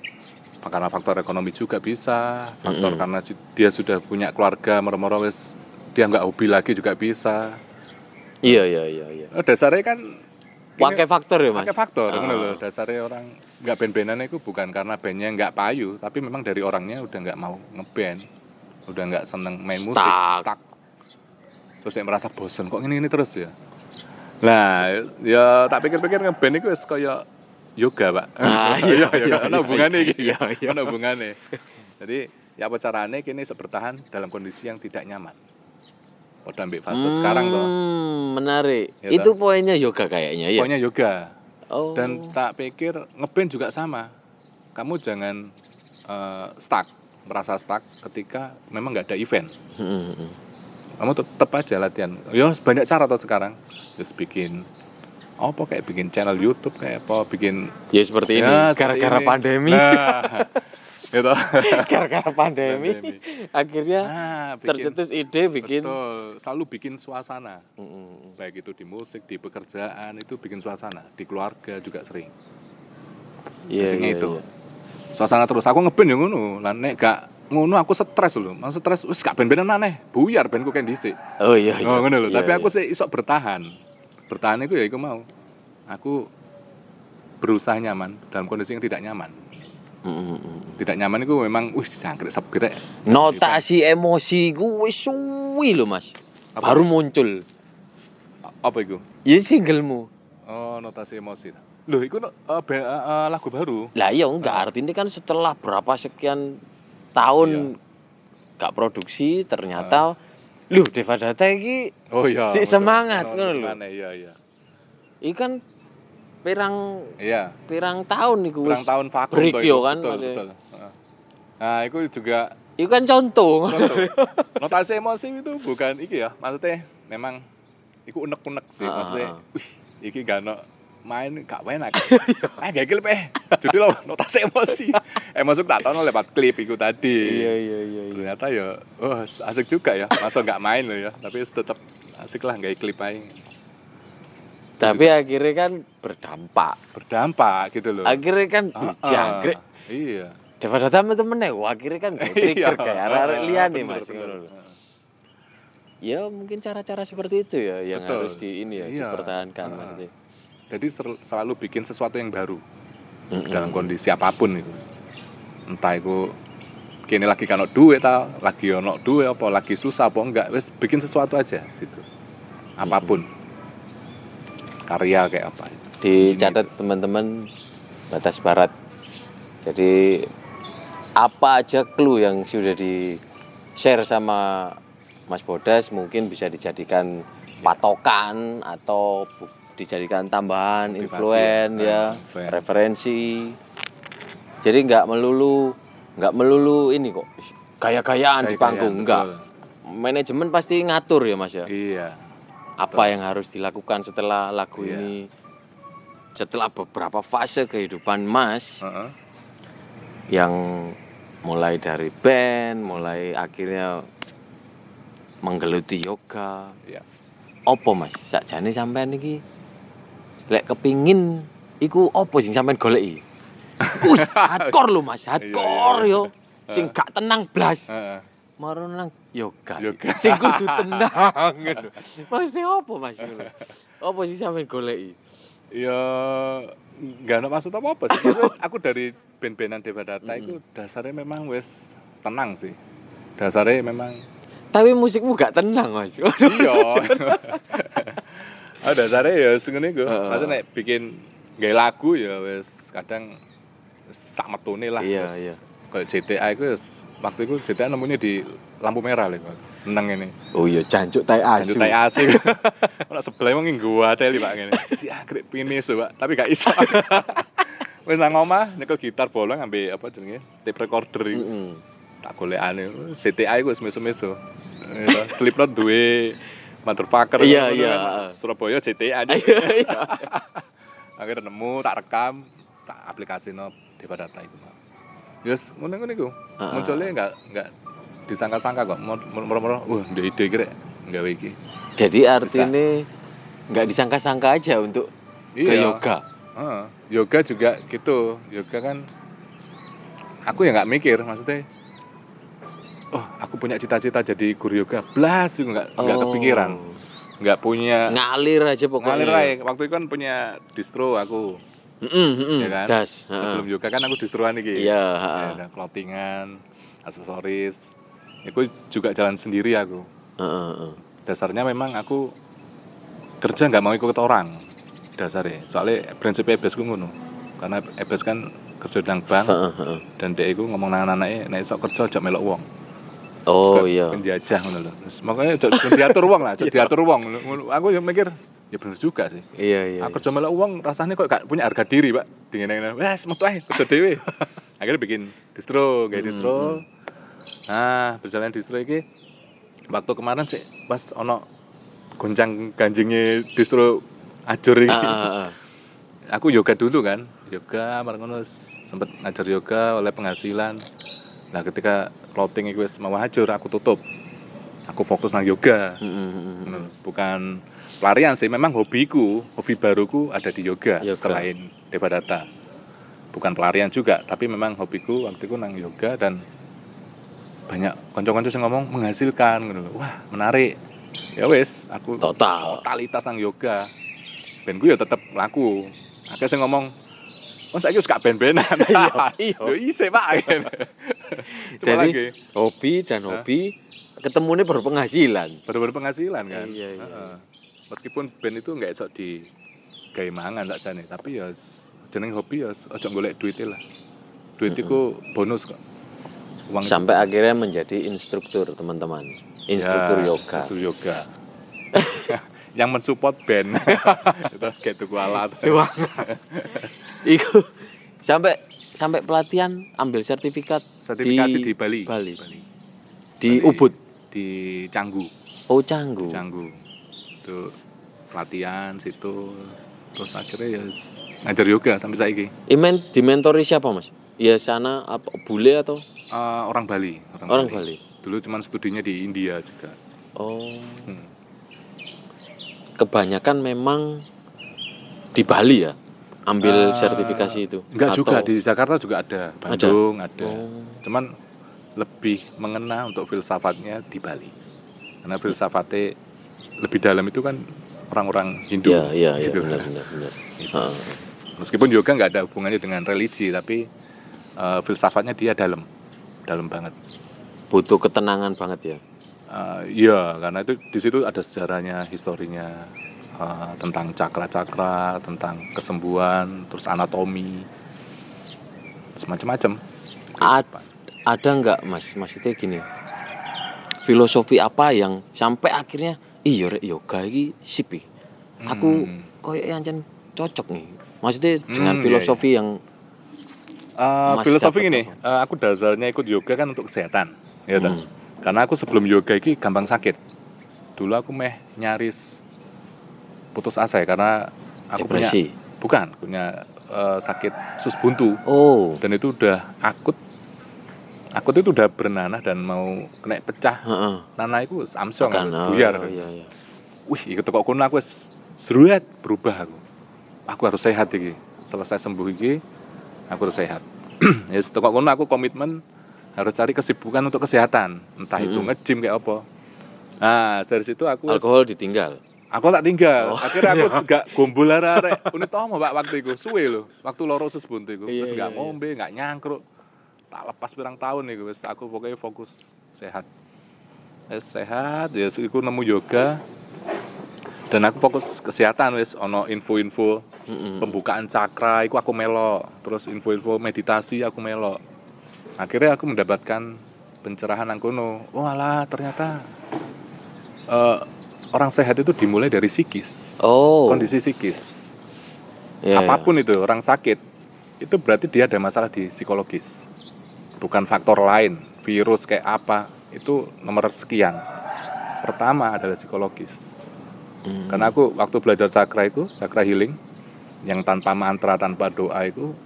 karena faktor ekonomi juga bisa, faktor karena dia sudah punya keluarga, moro-moro wis dia nggak hobi lagi juga bisa. Iya. Dasarnya kan Pakai faktor ya, Mas. pakai faktor, Ah. ngono lho. Dasarnya orang nggak band-bandan itu bukan karena bandnya nggak payu, tapi memang dari orangnya udah nggak mau ngeband, udah nggak seneng main musik, stuck. Terus dia merasa bosen, kok ini terus ya. Nah, ya tak pikir-pikir ngeband itu kayak yoga, Pak. Iya, Ana hubungane iki. Iya. Ana hubungane. Jadi, ya apa carane kini bertahan dalam kondisi yang tidak nyaman. Padha ambek fase sekarang toh. Menarik. Ya, Itu poinnya yoga kayaknya ya. Pokoknya yoga. Oh. Dan tak pikir ngeband juga sama. Kamu jangan stuck, merasa stuck ketika memang nggak ada event. Kamu tetap aja latihan. Ya banyak cara tuh sekarang. Terus bikin apa kayak bikin channel YouTube kayak apa bikin Ya seperti ini. ya, Gara-gara seperti ini. pandemi. Nah, gitu. Gara-gara pandemi. Pandemi. Akhirnya Bikin, tercetus ide bikin. betul, selalu bikin suasana. Mm-mm. Baik itu di musik, di pekerjaan itu bikin suasana. Di keluarga juga sering. Iya, Biasanya iya, itu. iya. Suasana terus. Aku ngeband ya ngono. Lah nek gak ngono aku stres lho. Mau stres wis gak ben-benan maneh. Buyar bandku kan dhisik. Oh iya. Oh ngono lho. Iya, Tapi aku iya. sih iso bertahan. Bertahan itu ya iku mau. Aku berusaha nyaman dalam kondisi yang tidak nyaman. Tidak nyaman itu memang wis jangkrik sepirek. Notasi emosi ku wis suwi lho, Mas. Apa? Baru muncul. Apa itu? Ya singlemu. Oh, notasi emosi. Loh, itu lagu baru. Lah iya enggak artinya kan setelah berapa sekian tahun gak produksi ternyata loh Deva Data iki Oh iya. si betul. semangat Ono ngono lho. gimana, iya. Iki kan pirang Iya. tahun niku Kurang wis tahun vakum break toh yo itu. kan, Betul, maksudnya. betul. Heeh. Nah, itu juga Iku kan contoh. notasi emosi itu bukan iki ya. Maksudnya memang iku unek-unek sih. Maksudnya, wih, iki gak ono main gak enak. Gak klip Jadi lo notasi emosi. Emosi tak tahu lewat klip iku tadi. Iya. Ternyata ya, asik juga ya. Masa nggak main loh ya, tapi tetap asik lah nggak klip aja. Tapi akhirnya kan Berdampak gitu loh. Akhirnya kan jangkrik. Iya. Deva Data metu meneh. Wah, akhirnya kan gak trigger kayak arek-arek liyane Bener, Mas. bener. ngono lho. Ya mungkin cara-cara seperti itu ya yang Betul. harus Iya. dipertahankan maksudnya. Jadi selalu bikin sesuatu yang baru dalam kondisi apapun itu. Entah itu kini lagi kan duit tau, lagi ono duit apa lagi susah apa enggak, wes bikin sesuatu aja gitu. Apapun. Karya kayak apa. Dicatat teman-teman batas barat. Jadi apa aja clue yang sudah di share sama Mas Bodas mungkin bisa dijadikan patokan atau dijadikan tambahan Motivasi, influen ya, influen. referensi. Jadi nggak melulu ini kok gaya-gayaan di panggung, enggak. Manajemen pasti ngatur ya Mas ya. Iya. Apa yang harus dilakukan setelah lagu Iya. ini, setelah beberapa fase kehidupan Mas yang mulai dari band, mulai akhirnya menggeluti yoga. Iya. Opo Mas? Sakjane sampean iki lek kepingin iku opo sing sampean goleki? Hardcore lho Mas, hardcore yo. Sing gak tenang blas. Heeh. Maro nang yoga. Yoga. Sing kudu tenang ngono. Maksudnya opo Mas? Opo sing sampean goleki? Ya nggak ada maksud apa sih. Maksudnya aku dari band-bandan Deva Data itu dasarnya memang wes tenang sih. Dasarnya memang Tapi musikmu gak tenang Mas. iya. Dasarnya ya sengene gue. Maksudnya nek bikin gaya lagu ya wes kadang sak metune lah. Iya, wes. iya. Kayak GTA iku wis waktu itu GTA nemunya di lampu merah lho. Meneng ini. Oh iya jancuk tai asu. Lanjut tai AC. Ora sebelah wong gua teli Pak ngene. Si agrek finish Pak, tapi gak iso. Wis nang omah nyekel gitar bolong ambil apa jenenge? Tape recorder iku. Heeh. Tak golekane GTA iku wis meso-meso. Slipknot duwe motherfucker. Iya, ngono iya. kan. Surabaya GTA aja. Iya. Akhirnya nemu, tak rekam, tak aplikasino Depadata iku. Yes, ngono-ngono iku. Munculnya enggak disangka-sangka kok. Moro-moro, wah, ada ide kira nggawe iki. Jadi artinya nggak disangka-sangka aja untuk ke yoga. Yoga juga gitu. Yoga kan aku ya nggak mikir, maksudnya oh, aku punya cita-cita jadi guru yoga. Blas itu nggak kepikiran. Nggak punya Ngalir aja pokoknya. ngalir aja. Waktu itu kan punya distro aku. Ya kan? Das. Sebelum yoga kan aku distroan iki. Iya, Ada clothingan, aksesoris. Aku juga jalan sendiri aku. Dasarnya memang aku kerja nggak mau ikut orang. Dasarnya. Soalnya prinsipnya EBS ku ngono. Karena EBS kan kerja nang bank. Dan dia iku ngomong nang anake nek iso kerja aja melok wong. Oh Sebab iya. Penjajah ngono lho. Makanya aja diatur wong lah, aja diatur wong. Aku yang mikir ya bener juga sih. Iya. Aku kerja melok wong rasanya kok gak punya harga diri, Pak. Dingene-ngene. Wes metu ae kerja dhewe. Akhirnya bikin distro, kayak distro. Nah, berjalan distro iki waktu kemarin sih pas ono goncang ganjingnya distro ajur iki. Aku yoga dulu kan. Yoga bareng ngono sempet ngajar yoga oleh penghasilan. Nah, ketika clothing iki wis mau hancur, aku tutup. Aku fokus nang yoga. Bukan pelarian sih, memang hobiku, hobi baruku ada di yoga. Selain Depadata. Bukan pelarian juga, tapi memang hobiku waktu itu nang yoga dan banyak kanca-kanca sing ngomong menghasilkan ngono. Wah, menarik. Ya wis, aku totalitas nang yoga. Ben ku ya tetep laku. Akeh sing ngomong, "Oh, saiki wis gak ben-benan." Iya. Yo isih, Pak. Jadi lagi hobi dan hobi ketemunya berpenghasilan. Berpenghasilan kan. Iya. Meskipun band itu enggak iso di gawe mangan sakjane, tapi ya jeneng hobi ya aja golek duit lah. Duit itu bonus kok. Uang sampai akhirnya menjadi instruktur teman-teman. Instruktur yoga. Instruktur yoga. Yang mensupport band. Itu kayak tuku alat. Iku sampai pelatihan ambil sertifikasi di Bali. Di Ubud, di Canggu. Oh, Canggu. Itu pelatihan situ. Terus akhirnya ya ngajar yoga sampai saiki. Dimentori siapa, Mas? Ya sana apa bule atau orang Bali. Orang Bali. Dulu cuman studinya di India juga. Oh. Kebanyakan memang di Bali ya ambil sertifikasi itu. Enggak juga, di Jakarta juga ada, Bandung ada. Cuman lebih mengena untuk filsafatnya di Bali. Karena filsafatnya lebih dalam itu kan orang-orang Hindu. Iya, gitu. benar. Gitu. Meskipun yoga nggak ada hubungannya dengan religi, tapi filsafatnya dia dalam banget. Butuh ketenangan banget ya. Iya, karena itu di situ ada sejarahnya, historinya tentang cakra-cakra, tentang kesembuhan, terus anatomi, terus macam-macam. Ada nggak, Mas? Maksudnya gini, filosofi apa yang sampai akhirnya yoga ini sip. Aku koyo ancen cocok nih. Maksudnya dengan filosofi yang filosofi ini, aku dasarnya ikut yoga kan untuk kesehatan, ya kan? Karena aku sebelum yoga ini gampang sakit. Dulu aku nyaris putus asa ya, karena aku depresi. punya sakit usus buntu. Oh. Dan itu udah akut itu udah bernanah dan mau kena pecah. Nanah itu amsyong kan buyar. Iya. Wih, ikut kok kono aku seruat berubah aku. Aku harus sehat iki. Selesai sembuh iki, aku harus sehat. Ya setelah kono aku komitmen harus cari kesibukan untuk kesehatan, entah itu nge-gym kayak apa. Nah, dari situ aku alkohol ditinggal. Aku tak tinggal. Akhirnya aku gak gombol arek. Unit tomo Pak waktu itu, suwe lho. Waktu loro usus buntu iku, wis gak ngombe, gak nyangkruk. Tak lepas pirang tahun iku wis aku pokoknya fokus sehat. Sehat, ya iku nemu yoga. Dan aku fokus kesehatan wis ono info-info pembukaan cakra iku aku melok. Terus info-info meditasi aku melok. Akhirnya aku mendapatkan pencerahan nang kono. Oh alah, ternyata eh, orang sehat itu dimulai dari psikis, Oh. kondisi psikis. Iya, Apapun itu, orang sakit itu berarti dia ada masalah di psikologis. Bukan faktor lain, virus kayak apa, itu nomor sekian. Pertama adalah psikologis. Karena aku waktu belajar cakra itu, cakra healing, yang tanpa mantra, tanpa doa itu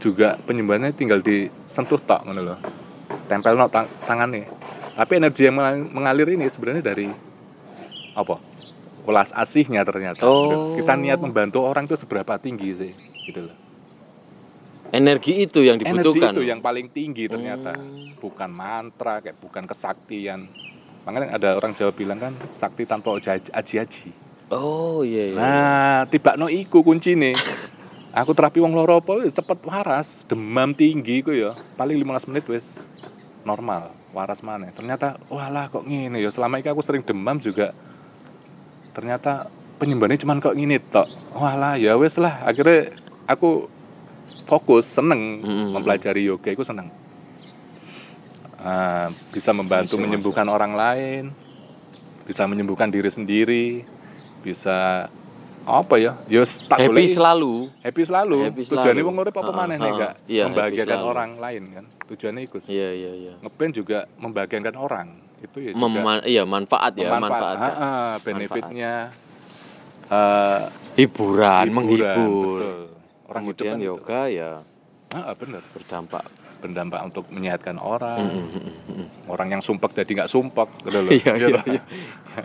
juga penyembahannya tinggal disentuh tok ngono lho. Tempel no tangannya. Tapi energi yang mengalir ini sebenarnya dari apa? Welas asihnya ternyata. Oh. Kita niat membantu orang itu seberapa tinggi sih, gitu loh. Energi itu yang Energi dibutuhkan. itu yang paling tinggi ternyata. Bukan mantra, kayak bukan kesaktian. Makanya ada orang Jawa bilang kan, sakti tanpa aji-aji. Oh iya. Nah, tibakno iku kuncine. Aku terapi wong loro apa cepet waras, demam tinggi ku ya, paling 15 menit wis normal, waras maneh. Ternyata walah kok ngene ya, selama ini aku sering demam juga. Ternyata penyembahannya cuman kok ngene tok. Walah ya wis lah, akhirnya aku fokus, seneng mempelajari yoga, itu seneng. Bisa membantu menyembuhkan orang lain, bisa menyembuhkan diri sendiri, bisa apa ya? Yos tak Happy boleh selalu. happy selalu. Tujuannya wong urip apa maneh nek enggak Iya, membahagiakan happy orang lain kan. Tujuannya itu. Iya. Ngeband juga membahagiakan orang. Itu ya juga Iya, manfaat ya, manfaatkan. benefitnya Hiburan, menghibur. Betul. Orang hidup Kemudian kan yoga ya bener, berdampak. untuk menyehatkan orang. Orang yang sumpek jadi nggak sumpek gitu loh.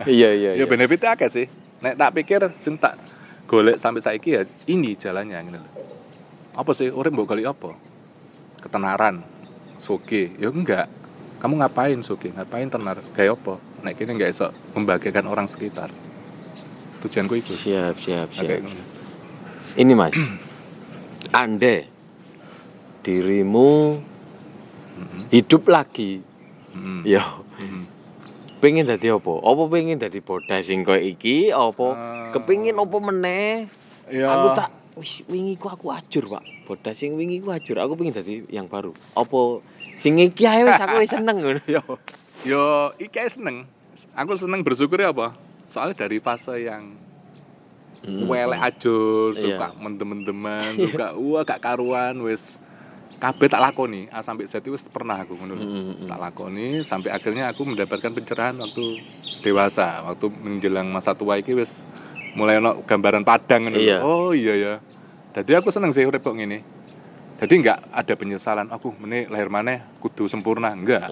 Iya. Ya benefitnya akeh sih. Nek tak pikir sing tak golek sampai saiki ya ini jalannya gitu loh. Apa sih urip mbok golek apa? Ketenaran. Soge. Ya enggak. Kamu ngapain soge? Ngapain tenar? Kayak apa? Nek kene enggak iso membahagiakan orang sekitar. Tujuanku itu. Siap. Okay. Ini Mas. Andai dirimu hidup lagi. Ya. Pengen dadi apa? Apa pengen dadi bodas sing koyo iki? Apa kepengin apa meneh? Ya. Aku tak wis wingi ku aku ajur, Pak. Bodas sing wingi ku ajur. Aku pengen dadi yang baru. Apa sing iki ae wis aku wis seneng ngono ya. Yo iki ae seneng. Aku seneng bersyukur ya apa? Soalnya dari fase yang welek ajur, suka mendem-mendeman, suka gak karuan wis kabeh tak lakoni, A sampai Z itu pernah aku ngono. Tak lakoni sampai akhirnya aku mendapatkan pencerahan waktu dewasa, waktu menjelang masa tua iki wis mulai ono gambaran padang ngono. Oh iya ya. Jadi aku seneng sih urip kok ngene. Jadi enggak ada penyesalan aku meneh lahir maneh kudu sempurna, enggak.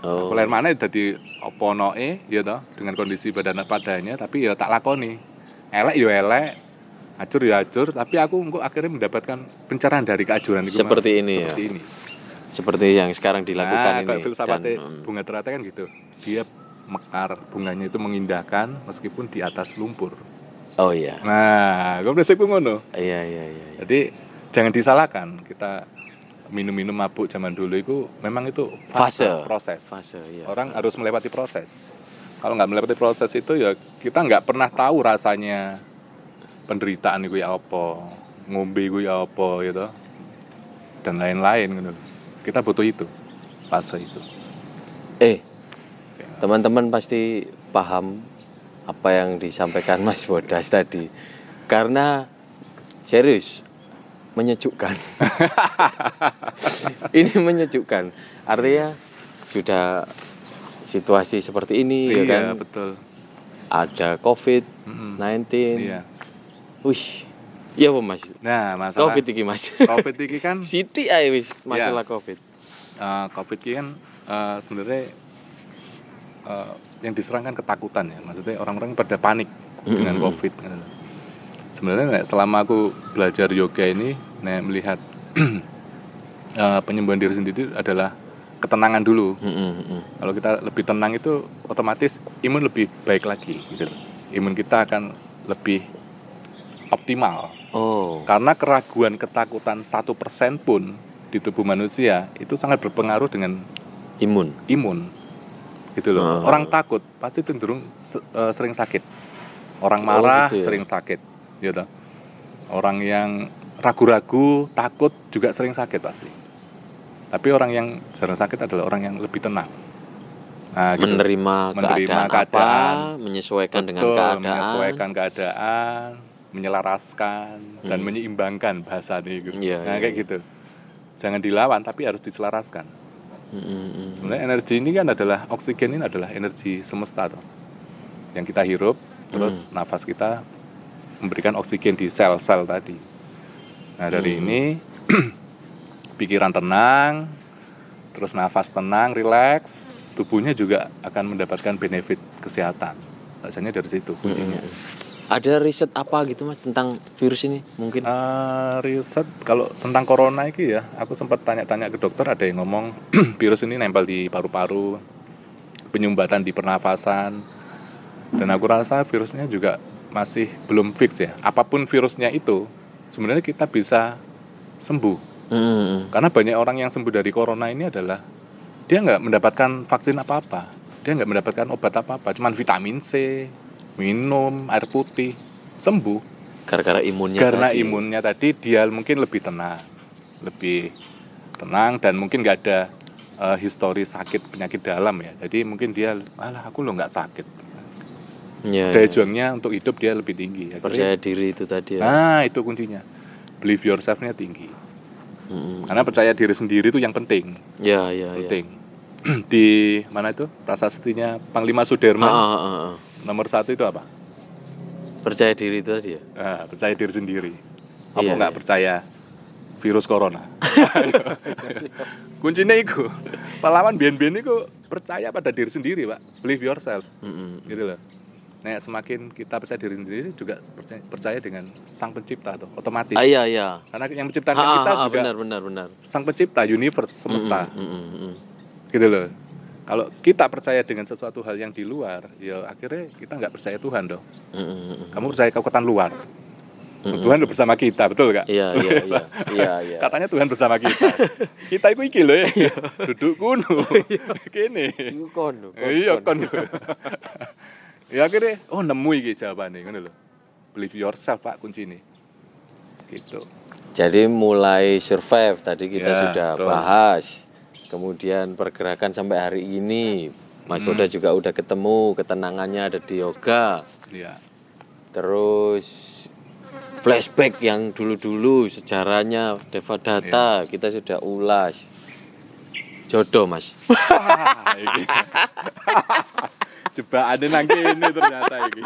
Oh. Lahir maneh dadi apa onoke ya toh dengan kondisi badan padanya tapi ya tak lakoni. Elek ya elek, ajur ya ajur, tapi aku engko akhirnya mendapatkan pencerahan dari keajuran itu. Seperti ini. Seperti yang sekarang dilakukan ini. Kayak filsafatnya bunga teratai kan gitu. Dia mekar, bunganya itu mengindahkan meskipun di atas lumpur. Oh iya. Nah, gue prinsipku ngono. Iya. Jadi jangan disalahkan, kita minum-minum mabuk zaman dulu itu memang itu proses. Iya. Orang harus melewati proses. Kalau nggak melewati proses itu ya kita nggak pernah tahu rasanya penderitaan itu ya apa, ngombe itu ya apa gitu, dan lain-lain gitu. Kita butuh itu, fase itu. Teman-teman pasti paham apa yang disampaikan Mas Bodas tadi, karena serius menyejukkan. Ini menyejukkan, artinya sudah situasi seperti ini ya kan. Iya betul. Ada COVID-19. Iya. Wih, iya apa Mas? Nah masalah COVID iki Mas. COVID iki kan. Siti ae wis masalah COVID. COVID iki kan sebenarnya yang diserangkan ketakutan ya. Maksudnya orang-orang pada panik dengan COVID. Sebenarnya selama aku belajar yoga ini, melihat penyembuhan diri sendiri adalah ketenangan dulu. Kalau kita lebih tenang itu otomatis imun lebih baik lagi gitu. Imun kita akan lebih optimal. Karena keraguan ketakutan 1% pun di tubuh manusia itu sangat berpengaruh dengan imun. Gitu loh. Orang takut pasti cenderung sering sakit. Orang marah gitu ya? Sering sakit, gitu. Orang yang ragu-ragu, takut juga sering sakit pasti. Tapi orang yang jarang sakit adalah orang yang lebih tenang. Nah, gitu. Menerima keadaan apa, menyesuaikan dengan Betul, keadaan. menyesuaikan keadaan, menyelaraskan dan menyeimbangkan bahasa ini gitu. Iya, Nah, iya, kayak gitu. Jangan dilawan tapi harus diselaraskan. Sebenarnya energi ini kan adalah oksigen, ini adalah energi semesta toh. Yang kita hirup, terus nafas kita memberikan oksigen di sel-sel tadi. Nah, dari ini pikiran tenang, terus nafas tenang, rileks, tubuhnya juga akan mendapatkan benefit kesehatan. Rasanya dari situ kuncinya. Ada riset apa gitu Mas tentang virus ini mungkin? Riset kalau tentang corona ini ya, aku sempat tanya-tanya ke dokter, ada yang ngomong virus ini nempel di paru-paru, penyumbatan di pernafasan, dan aku rasa virusnya juga masih belum fix ya. Apapun virusnya itu, sebenarnya kita bisa sembuh. Karena banyak orang yang sembuh dari corona ini adalah dia nggak mendapatkan vaksin apa-apa, dia nggak mendapatkan obat apa-apa, cuman vitamin C, minum air putih, sembuh. Gara-gara imunnya Karena tadi. imunnya tadi dia mungkin lebih tenang dan mungkin nggak ada histori sakit penyakit dalam ya. Jadi mungkin dia, alah aku lo nggak sakit. Ya, Daya juangnya untuk hidup dia lebih tinggi. Akhirnya, percaya diri itu tadi ya. nah itu kuncinya, believe yourself-nya tinggi. Karena percaya diri sendiri itu yang penting. Ya. Penting. Di mana itu prasastinya Panglima Sudirman nomor 1 itu apa? Percaya diri itu tadi ya. Percaya diri sendiri. Apa Iya, nggak iya. percaya virus corona? Kuncinya itu. Pahlawan biyen-biyen itu percaya pada diri sendiri, Pak. Believe yourself. Gitu loh. Nah, semakin kita percaya diri sendiri juga percaya dengan Sang Pencipta tuh, otomatis. Iya. Karena yang menciptakan kita juga benar. Sang Pencipta, universe, semesta. Gitu loh. Kalau kita percaya dengan sesuatu hal yang di luar, ya akhirnya kita nggak percaya Tuhan dong. Kamu percaya kekuatan luar. Tuhan bersama kita, betul nggak? Iya. Katanya Tuhan bersama kita. Kita itu iki loh ya. Duduk kuno. Kene. Iku kono. Iya kono. Ya akhirnya, nemu iki jawabannya, ngono lho. Believe yourself, Pak, kunci ini. Gitu. Jadi mulai survive tadi kita Ya, sudah betul. bahas. Kemudian pergerakan sampai hari ini Mas Boda juga udah ketemu ketenangannya ada di yoga. Iya. Terus flashback yang dulu-dulu sejarahnya Devadatta kita sudah ulas. Jodoh Mas. Wah, iki. Jebakannya nang kene ternyata iki.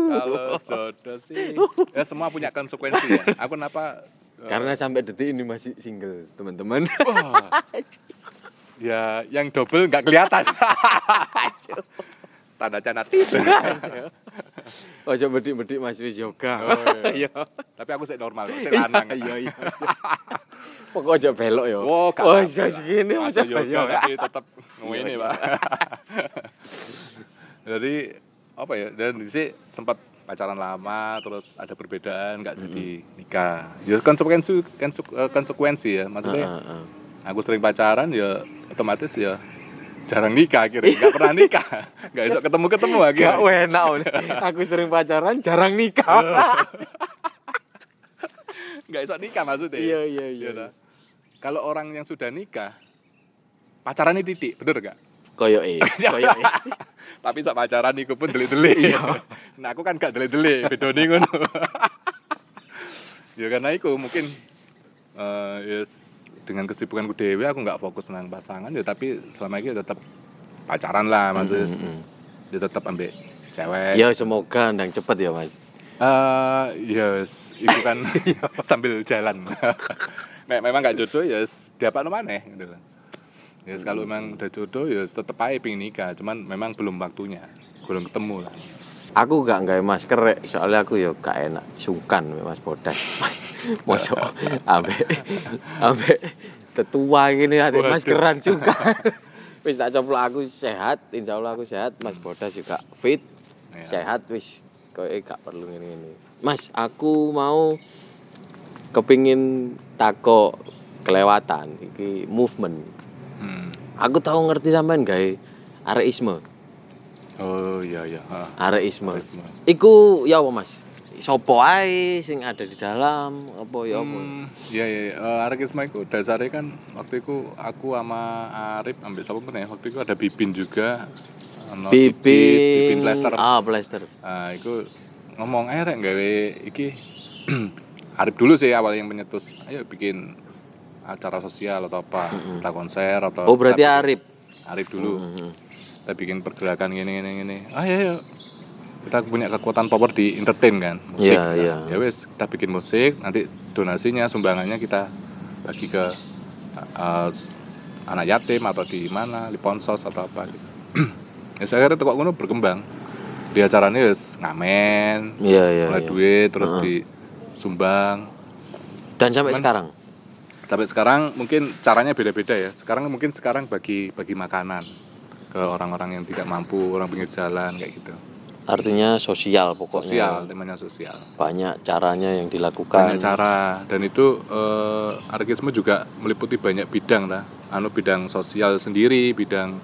Kalau jodoh sih, ya semua punya konsekuensi ya. Aku kenapa? Karena sampai detik ini masih single teman-teman. Wah, ya yang double nggak kelihatan. Tanda canat itu. Ojo bedik-bedik Mas wis yoga. Iya. Tapi aku sik normal, sik lanang. Iya. Pokok ojo belok ya. Gak iso segini Mas. masuk yoga tapi tetap ngene, Pak. Jadi apa ya? Dan di sini sempat pacaran lama, terus ada perbedaan, nggak jadi nikah. Ya konsekuensi ya. Maksudnya aku sering pacaran ya otomatis ya jarang nikah akhirnya, nggak pernah nikah, nggak bisa ketemu akhirnya. Gak enak. Aku sering pacaran, jarang nikah. Nggak bisa nikah maksudnya. Iya. Kalau orang yang sudah nikah, pacarannya titik, bener nggak? Koyoke. Tapi sak pacaran iku pun delik-delik. Nah, aku kan gak delik-delik, bedone ngono. Ya karena iku mungkin dengan kesibukanku dhewe aku nggak fokus nang pasangan ya, tapi selama ini tetap pacaran lah Mas. Ya tetap ambek cewek. Ya semoga ndang cepet ya Mas. Itu kan sambil jalan. Memang nggak jodoh ya diapakno maneh gitu lah. Kalau memang udah jodoh ya tetep aja pengen nikah, cuman memang belum waktunya, belum ketemu lah. Aku gak nggawe masker rek, soalnya aku ya gak enak sungkan Mas Bodas. Mosok ambek tetua gini ate maskeran sungkan. Wis tak coplok aku sehat, insyaallah aku sehat, Mas Bodas juga fit, sehat wis koyo gak perlu ngene-ngene. Mas, aku mau kepingin takok kelewatan iki movement. Aku tahu ngerti sampean gawe areisme. Oh iya. Areisme. Iku ya apa Mas? sopo ae sing ada di dalam apa ya apa. Iya anarkisme iku dasare kan waktu itu aku sama Arif ambil sapa meneh waktu itu ada Bibin juga. Ono Bibin Plaster. Plaster. Nah, iku ngomong rek gawe iki Arif dulu sih awal yang menyetus. Ayo bikin acara sosial atau apa, kita konser atau berarti Arif dulu. Kita bikin pergerakan gini. Ayo. Kita punya kekuatan power di entertain kan, musik. Iya. Ya wes, kita bikin musik, nanti donasinya, sumbangannya kita bagi ke anak yatim atau di mana, di ponsos atau apa gitu. Ya saya kira kok ngono berkembang. Di acaranya wes ngamen, mulai duit terus disumbang. Dan sampai sekarang. Sampai sekarang mungkin caranya beda-beda ya. Sekarang bagi makanan ke orang-orang yang tidak mampu, orang pinggir jalan kayak gitu. Artinya sosial pokoknya. Temanya sosial. Banyak caranya yang dilakukan. Banyak cara dan itu anarkisme juga meliputi banyak bidang lah. Bidang sosial sendiri, bidang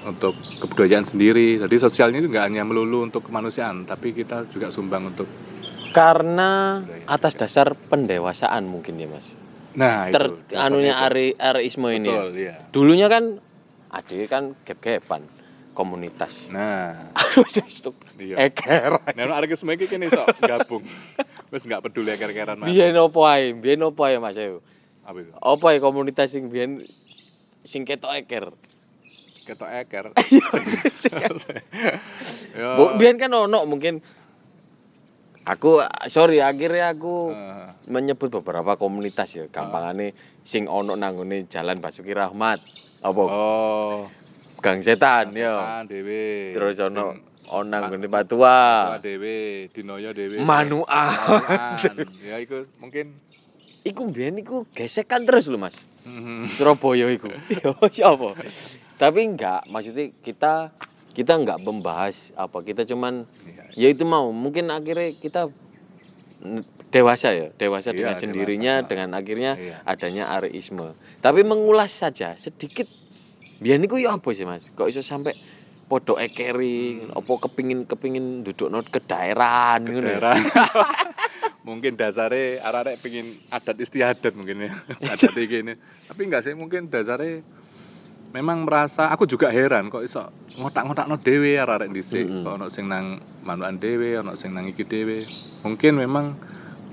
untuk kebudayaan sendiri. Jadi sosialnya itu nggak hanya melulu untuk kemanusiaan, tapi kita juga sumbang untuk karena atas dasar pendewasaan mungkin ya Mas. Nah itu. Arisme ini. Betul, ya. Dulunya kan adik kan gep-gepan komunitas. Nah, iya. Eker. Nah, anarkisme iki kene iso gabung. Wis enggak peduli eker-ekeran Mas. Biyen opo ae Mas ayo. Apa itu? Apa komunitas sing biyen sing ketok eker? Ketok eker. Yo. Biyen kan ono mungkin akhirnya aku menyebut beberapa komunitas ya, gampangane sing ono nang ngene Jalan Basuki Rahmat. Apa? Gang Setan ya. Dewe. Terus ono nang ngene Patua. Dewe, Dinoyo Dewe. Manuan. Ya iku mungkin iku biyen iku gesekan terus lho Mas. Surabaya iku. Ya apa? Tapi enggak, maksudnya kita enggak membahas apa, kita cuman ya itu mau mungkin akhirnya kita dewasa dengan sendirinya dewasa. Dengan akhirnya adanya arisme. Tapi mengulas saja sedikit biyen niku ya apa sih Mas? Kok iso sampai podo ekeri, apa kepingin dudukno ke daerah ngono. Mungkin dasare arek-arek pengin adat istiadat mungkin ya. Adat iki ini. Tapi enggak sih, mungkin dasare memang merasa aku juga heran kok iso ngotak-ngotakno dhewe arek-arek dhisik. Kok ono sing nang manukan dhewe, ono sing nang iki dhewe. Mungkin memang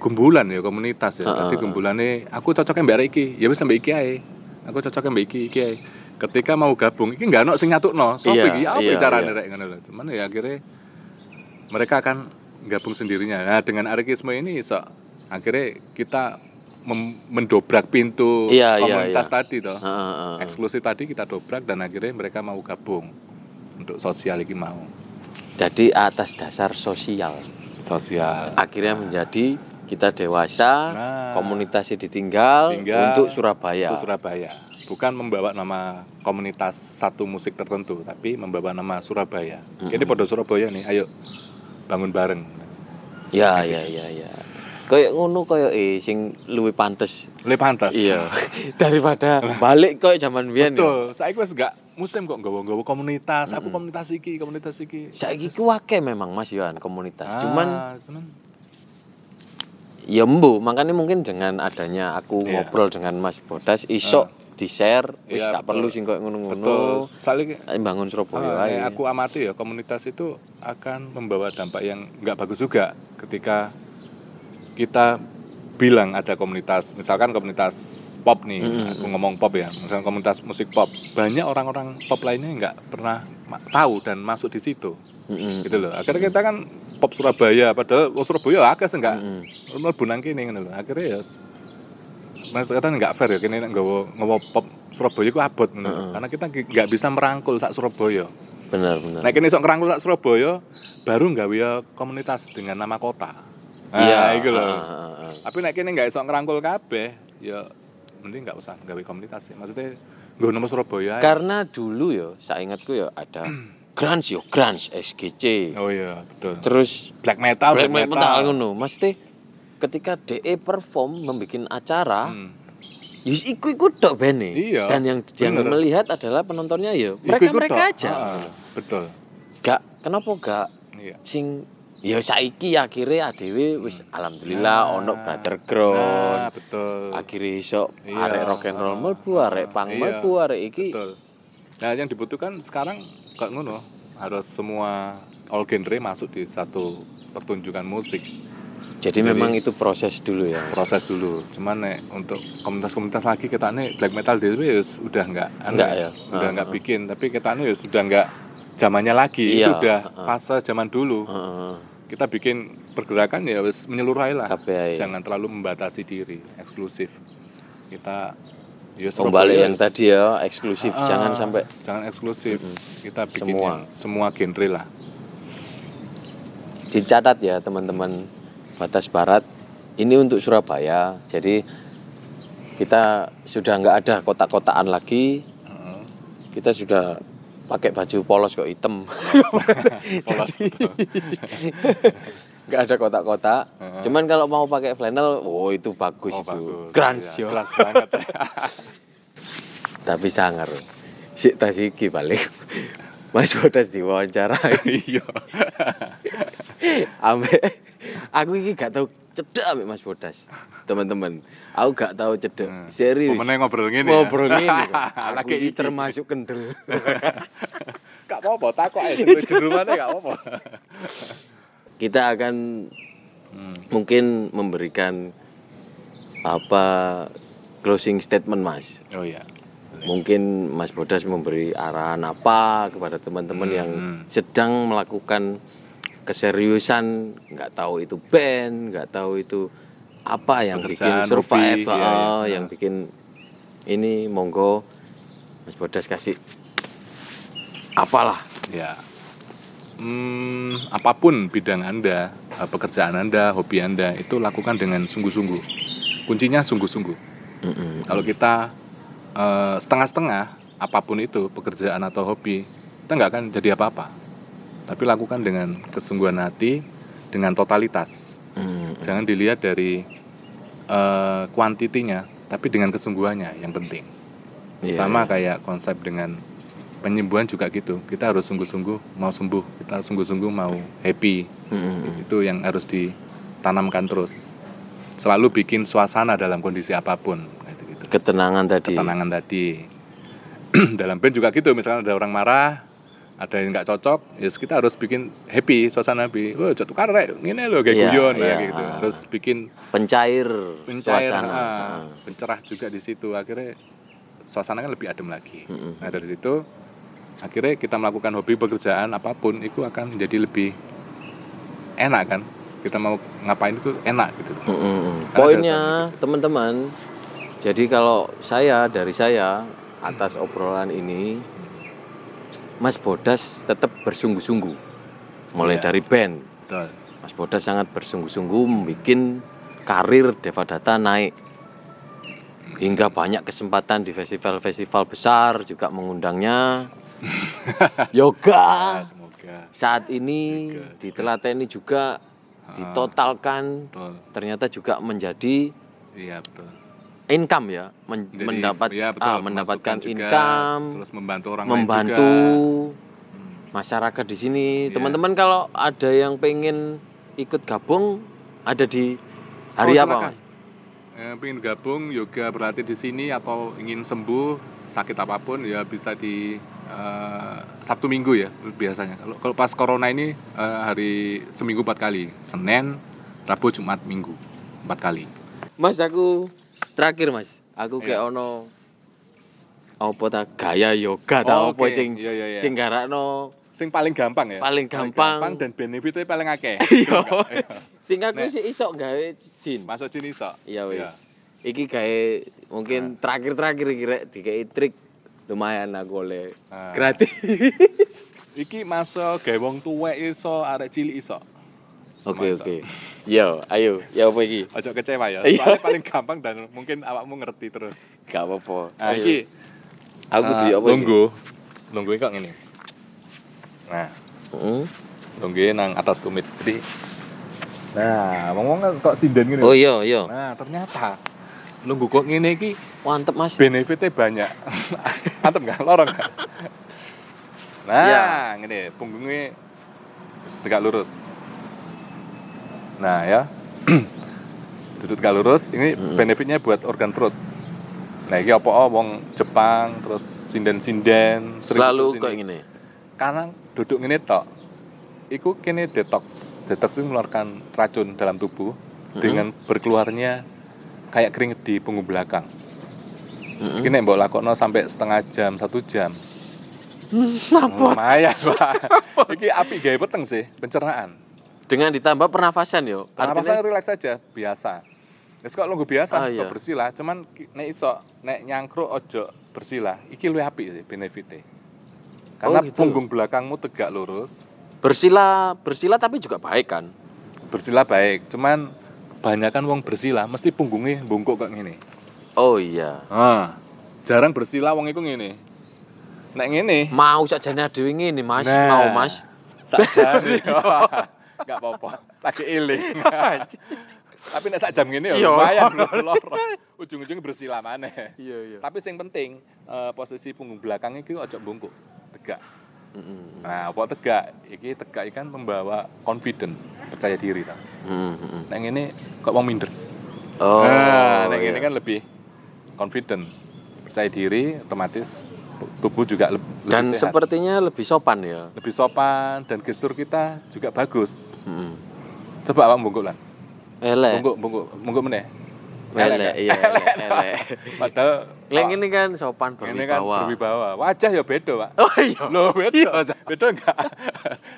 gumbulan ya komunitas ya. Dadi gumbulane aku cocoknya mbak iki, ya wis mbak iki ae. Aku cocoknya mbak iki ae. Ketika mau gabung iki enggak ono sing nyatukno. Sopo iki apa carane rek ngono lho. Cuman ya akhirnya mereka akan gabung sendirinya. Nah, dengan anarkisme ini iso akhirnya kita mendobrak pintu komunitas tadi toh. Eksklusif tadi kita dobrak dan akhirnya mereka mau gabung untuk sosial iki mau. Jadi atas dasar sosial. Akhirnya menjadi kita dewasa, komunitasnya ditinggal untuk Surabaya. Bukan membawa nama komunitas satu musik tertentu, tapi membawa nama Surabaya. Ini podo Surabaya nih, ayo bangun bareng. Ya. Kayak ngono sing luwih pantes. Iya. Daripada balik koyo zaman biyen. Betul. Saiki wis gak musim kok nggawa-nggawa komunitas. Aku komunitas iki. Saiki ku akeh memang Mas Yohan komunitas. Cuman ya makanya mungkin dengan adanya aku ngobrol dengan Mas Bodas iso di-share wis gak perlu sing koyo ngono-ngono. Betul. Saling bangun Surabaya ae. Aku amati ya komunitas itu akan membawa dampak yang enggak bagus juga ketika kita bilang ada komunitas, misalkan komunitas pop nih, aku ngomong pop ya, misalkan komunitas musik pop, banyak orang-orang pop lainnya nggak pernah tahu dan masuk di situ, gitu loh. Akhirnya kita kan pop Surabaya, padahal Surabaya akeh nggak, mlebu nang kene ngono lho. Akhirnya ya, mereka nggak fair ya, kene nggawa pop Surabaya ku abot ngono, karena kita nggak bisa merangkul sak Surabaya. Benar. Nah kene iso ngerangkul sak Surabaya, baru nggawe komunitas dengan nama kota. Iku lho. Tapi nek kene enggak iso ngrangkul kabeh, ya mending enggak usah gawe komunitas ya. Maksudnya nggo nama Surabaya. Karena dulu ya, saingatku ya ada Grunge SGC. Oh iya, betul. Terus black metal ngono. Mesti ketika DE perform membikin acara, yus iku tok bene. Iya, dan yang melihat adalah penontonnya ya mereka aja. Betul. Kenapa enggak Iya. Sing ya saiki akhirnya dhewe wis alhamdulillah ono Brother Ground. Nah, betul. Akhirnya iso Iya, arek rock and roll mlebu, arek punk iya, mlebu, arek iki. Betul. Nah, yang dibutuhkan sekarang kok ngono, harus semua all genre masuk di satu pertunjukan musik. Jadi memang itu proses dulu ya. Proses dulu. Cuman nek untuk komunitas-komunitas lagi kita nih black metal dhewe udah enggak ya. Udah enggak bikin, tapi kita nih sudah enggak zamannya lagi. Iya, Itu udah fase zaman dulu. Kita bikin pergerakan ya wis menyeluruh aja lah. KPI. Jangan terlalu membatasi diri, eksklusif. Kita ya Kembali yang tadi ya, eksklusif. Jangan sampai eksklusif. Kita bikin semua genre lah. Dicatat ya teman-teman Batas Barat ini untuk Surabaya. Jadi kita sudah nggak ada kotak-kotakan lagi. Kita sudah pakai baju polos kok hitam. Polos. Nggak ada kotak-kotak. Cuman kalau mau pakai flannel, itu bagus itu. Grunge ya. Kelas banget. Tapi sangar. Sik tas iki balik. Mas Bodas diwawancarai. Iya. Aku iki gak tahu cedek ambek Mas Bodas. Teman-teman, aku gak tahu cedek. Serius. Pemenang ngobrol ngene. Ngobrol ngene. Lagi Aku termasuk kendel. Gak apa-apa, takok ae jero mana gak apa-apa. Kita akan mungkin memberikan closing statement, Mas. Oh iya. Mungkin Mas Bodas memberi arahan apa kepada teman-teman yang sedang melakukan keseriusan, nggak tahu itu band, nggak tahu itu apa yang bikin survive, yang bikin ini, monggo Mas Bodas kasih apalah. Ya. Apapun bidang Anda, pekerjaan Anda, hobi Anda, itu lakukan dengan sungguh-sungguh. Kuncinya sungguh-sungguh. Kalau kita setengah-setengah, apapun itu pekerjaan atau hobi, kita nggak akan jadi apa-apa. Tapi lakukan dengan kesungguhan hati, dengan totalitas. Jangan dilihat dari kuantitinya, tapi dengan kesungguhannya yang penting. Sama kayak konsep dengan penyembuhan juga gitu. Kita harus sungguh-sungguh mau sembuh, kita sungguh-sungguh mau happy. Itu yang harus ditanamkan terus. Selalu bikin suasana dalam kondisi apapun. Gitu. Ketenangan tadi. Dalam band juga gitu, misalnya ada orang marah, ada yang nggak cocok, ya kita harus bikin happy, suasana happy. Wah, jatuh karek, ngene lho kayak guyon gitu. Terus bikin pencair suasana. Pencerah juga di situ. Akhirnya suasana kan lebih adem lagi. Nah, dari situ akhirnya kita melakukan hobi pekerjaan apapun itu akan menjadi lebih enak kan. Kita mau ngapain itu enak gitu. Poinnya teman-teman. Jadi kalau dari saya atas obrolan ini, Mas Bodas tetap bersungguh-sungguh. Mulai dari band. Betul. Mas Bodas sangat bersungguh-sungguh membuat karir Deva Data naik. Hingga banyak kesempatan di festival-festival besar juga mengundangnya. Yoga. Semoga. Saat ini ditelateni juga, ditotalkan. Betul. Ternyata juga menjadi income ya, mendapatkan income, terus membantu orang lain juga. Masyarakat di sini. Teman-teman kalau ada yang pengen ikut gabung, ada di hari apa, Mas? Pengen gabung yoga berlatih di sini atau ingin sembuh sakit apapun ya bisa di Sabtu Minggu ya biasanya. Kalau pas corona ini hari seminggu 4 kali, Senin, Rabu, Jumat, Minggu 4 kali. Mas, aku terakhir, Mas. Aku kayak ono apa ta gaya yoga ta apa sing garakno sing paling gampang ya. Paling gampang dan benefitnya paling akeh. Iya. Sing aku sih iso gawe jin. Masuk jin iso. Iya wis. Iki gawe mungkin terakhir iki rek dikei trik lumayan aku oleh gratis. Iki masuk gawe wong tuwek iso, arek cilik iso. Oke. Yo, ayo. Ya apa iki? Ojo kecewa ya. Soalnya paling gampang dan mungkin awakmu ngerti terus. Gak apa-apa. Nah, iki aku kudu apa iki? Lungguh kok ngene. Nah. Lungguh nang atas tumit. Jadi nah, ngomong kok sinden ngene. Oh iya. Nah, ternyata lungguh kok ngene iki mantep, Mas. Benefitnya banyak. Mantep enggak? Lorong enggak? Nah, ngene punggungnya tegak lurus. Nah ya, duduk tegak lurus. Ini benefitnya buat organ perut. Nah ini apa wong Jepang terus sinden-sinden Selalu kayak gini. Karena duduk ini tok, iku kene detox itu mengeluarkan racun dalam tubuh dengan berkeluarnya kayak keringet di punggung belakang. Ini nek mbok lakokno sampai setengah jam, 1 jam. Lumayan, Pak. Iki apik gawe peteng sih, pencernaan. Dengan ditambah pernafasan yo. Pernapasan rileks saja, biasa. Wis kok lungguh biasa, iya. kok bersila, cuman nek iso nek nyangkruk ojo bersila, iki luwih apik sih benefite. Karena gitu. punggung belakangmu tegak lurus. Bersila tapi juga baik kan? Bersila baik, cuman kebanyakan wong bersila mesti punggungnya bungkuk kok ngene. Oh iya. Jarang bersila wong iku ngene. Nek ngene, Mau sakjane dhewe ngene, Mas. Nah. Mau, Mas. sakjane. Enggak apa-apa. Lagi eling. Tapi nek sak jam ngene ya Iya. lumayan lho. Ujung-ujungnya bersila maneh. Iya. Tapi yang penting posisi punggung belakang iki ojo bungkuk, tegak. Nah, apa tegak? Iki tegak kan membawa confident, percaya diri ta. Nek ngene kok wong minder. Oh. Nek ngene kan lebih confident, percaya diri, otomatis tubuh juga lebih Dan sehat. sepertinya lebih sopan ya. Lebih sopan dan gestur kita juga bagus. Coba Abang bungkuk lah. Elek. Bungkuk meneh. Elek, iya, elek. Padahal Lek ini kan sopan ini kan berwibawa. berwibawa. Wajah ya beda, Pak. Oh iya. Loh, beda. Beda enggak?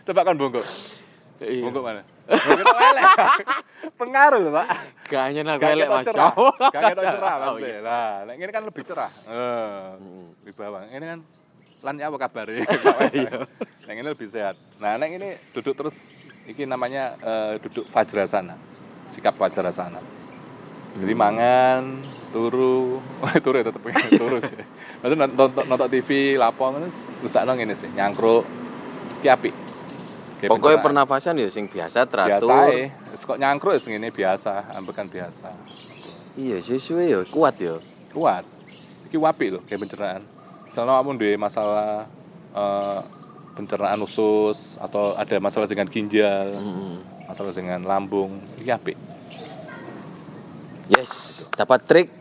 Coba kan bungkuk. Iya. Bungkuk mana? Bungkuk elek. Pengaruh, Pak. Gak hanya aku Gak elek, ketok Mas. cerah. Oh, Gak ketok cerah, Mas. Oh, iya. Lah, nek ini kan lebih cerah. Wibawa. Ini kan lan apa kabar ya? Nek ini lebih sehat. Nah, nek ini duduk terus iki namanya duduk Vajrasana. Sikap Vajrasana. Jadi mangan, turu ya tetep turu sih. Maksudnya nonton TV, lapor terus usahno ngene sih, nyangkruk. Ki apik. Pokoknya pernafasan ya sing biasa teratur. biasa wis kok nyangkruk wis ngene biasa, ambekan biasa. Iya, sesuai ya, kuat ya. Kuat. Iki apik lho kayak pencernaan. Misalnya kamu duwe masalah pencernaan usus atau ada masalah dengan ginjal, masalah dengan lambung, iki apik. Yes, dapat trik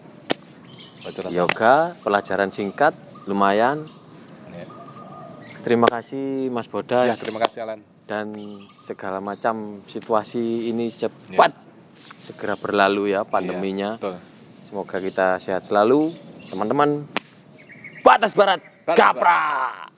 Vajrasana. yoga, pelajaran singkat, lumayan. Ya. Terima kasih Mas Bodas. Ya, terima kasih Alan. Dan segala macam situasi ini cepat segera berlalu ya pandeminya. Betul. Semoga kita sehat selalu, teman-teman. Batas Barat, Batas Gaprak.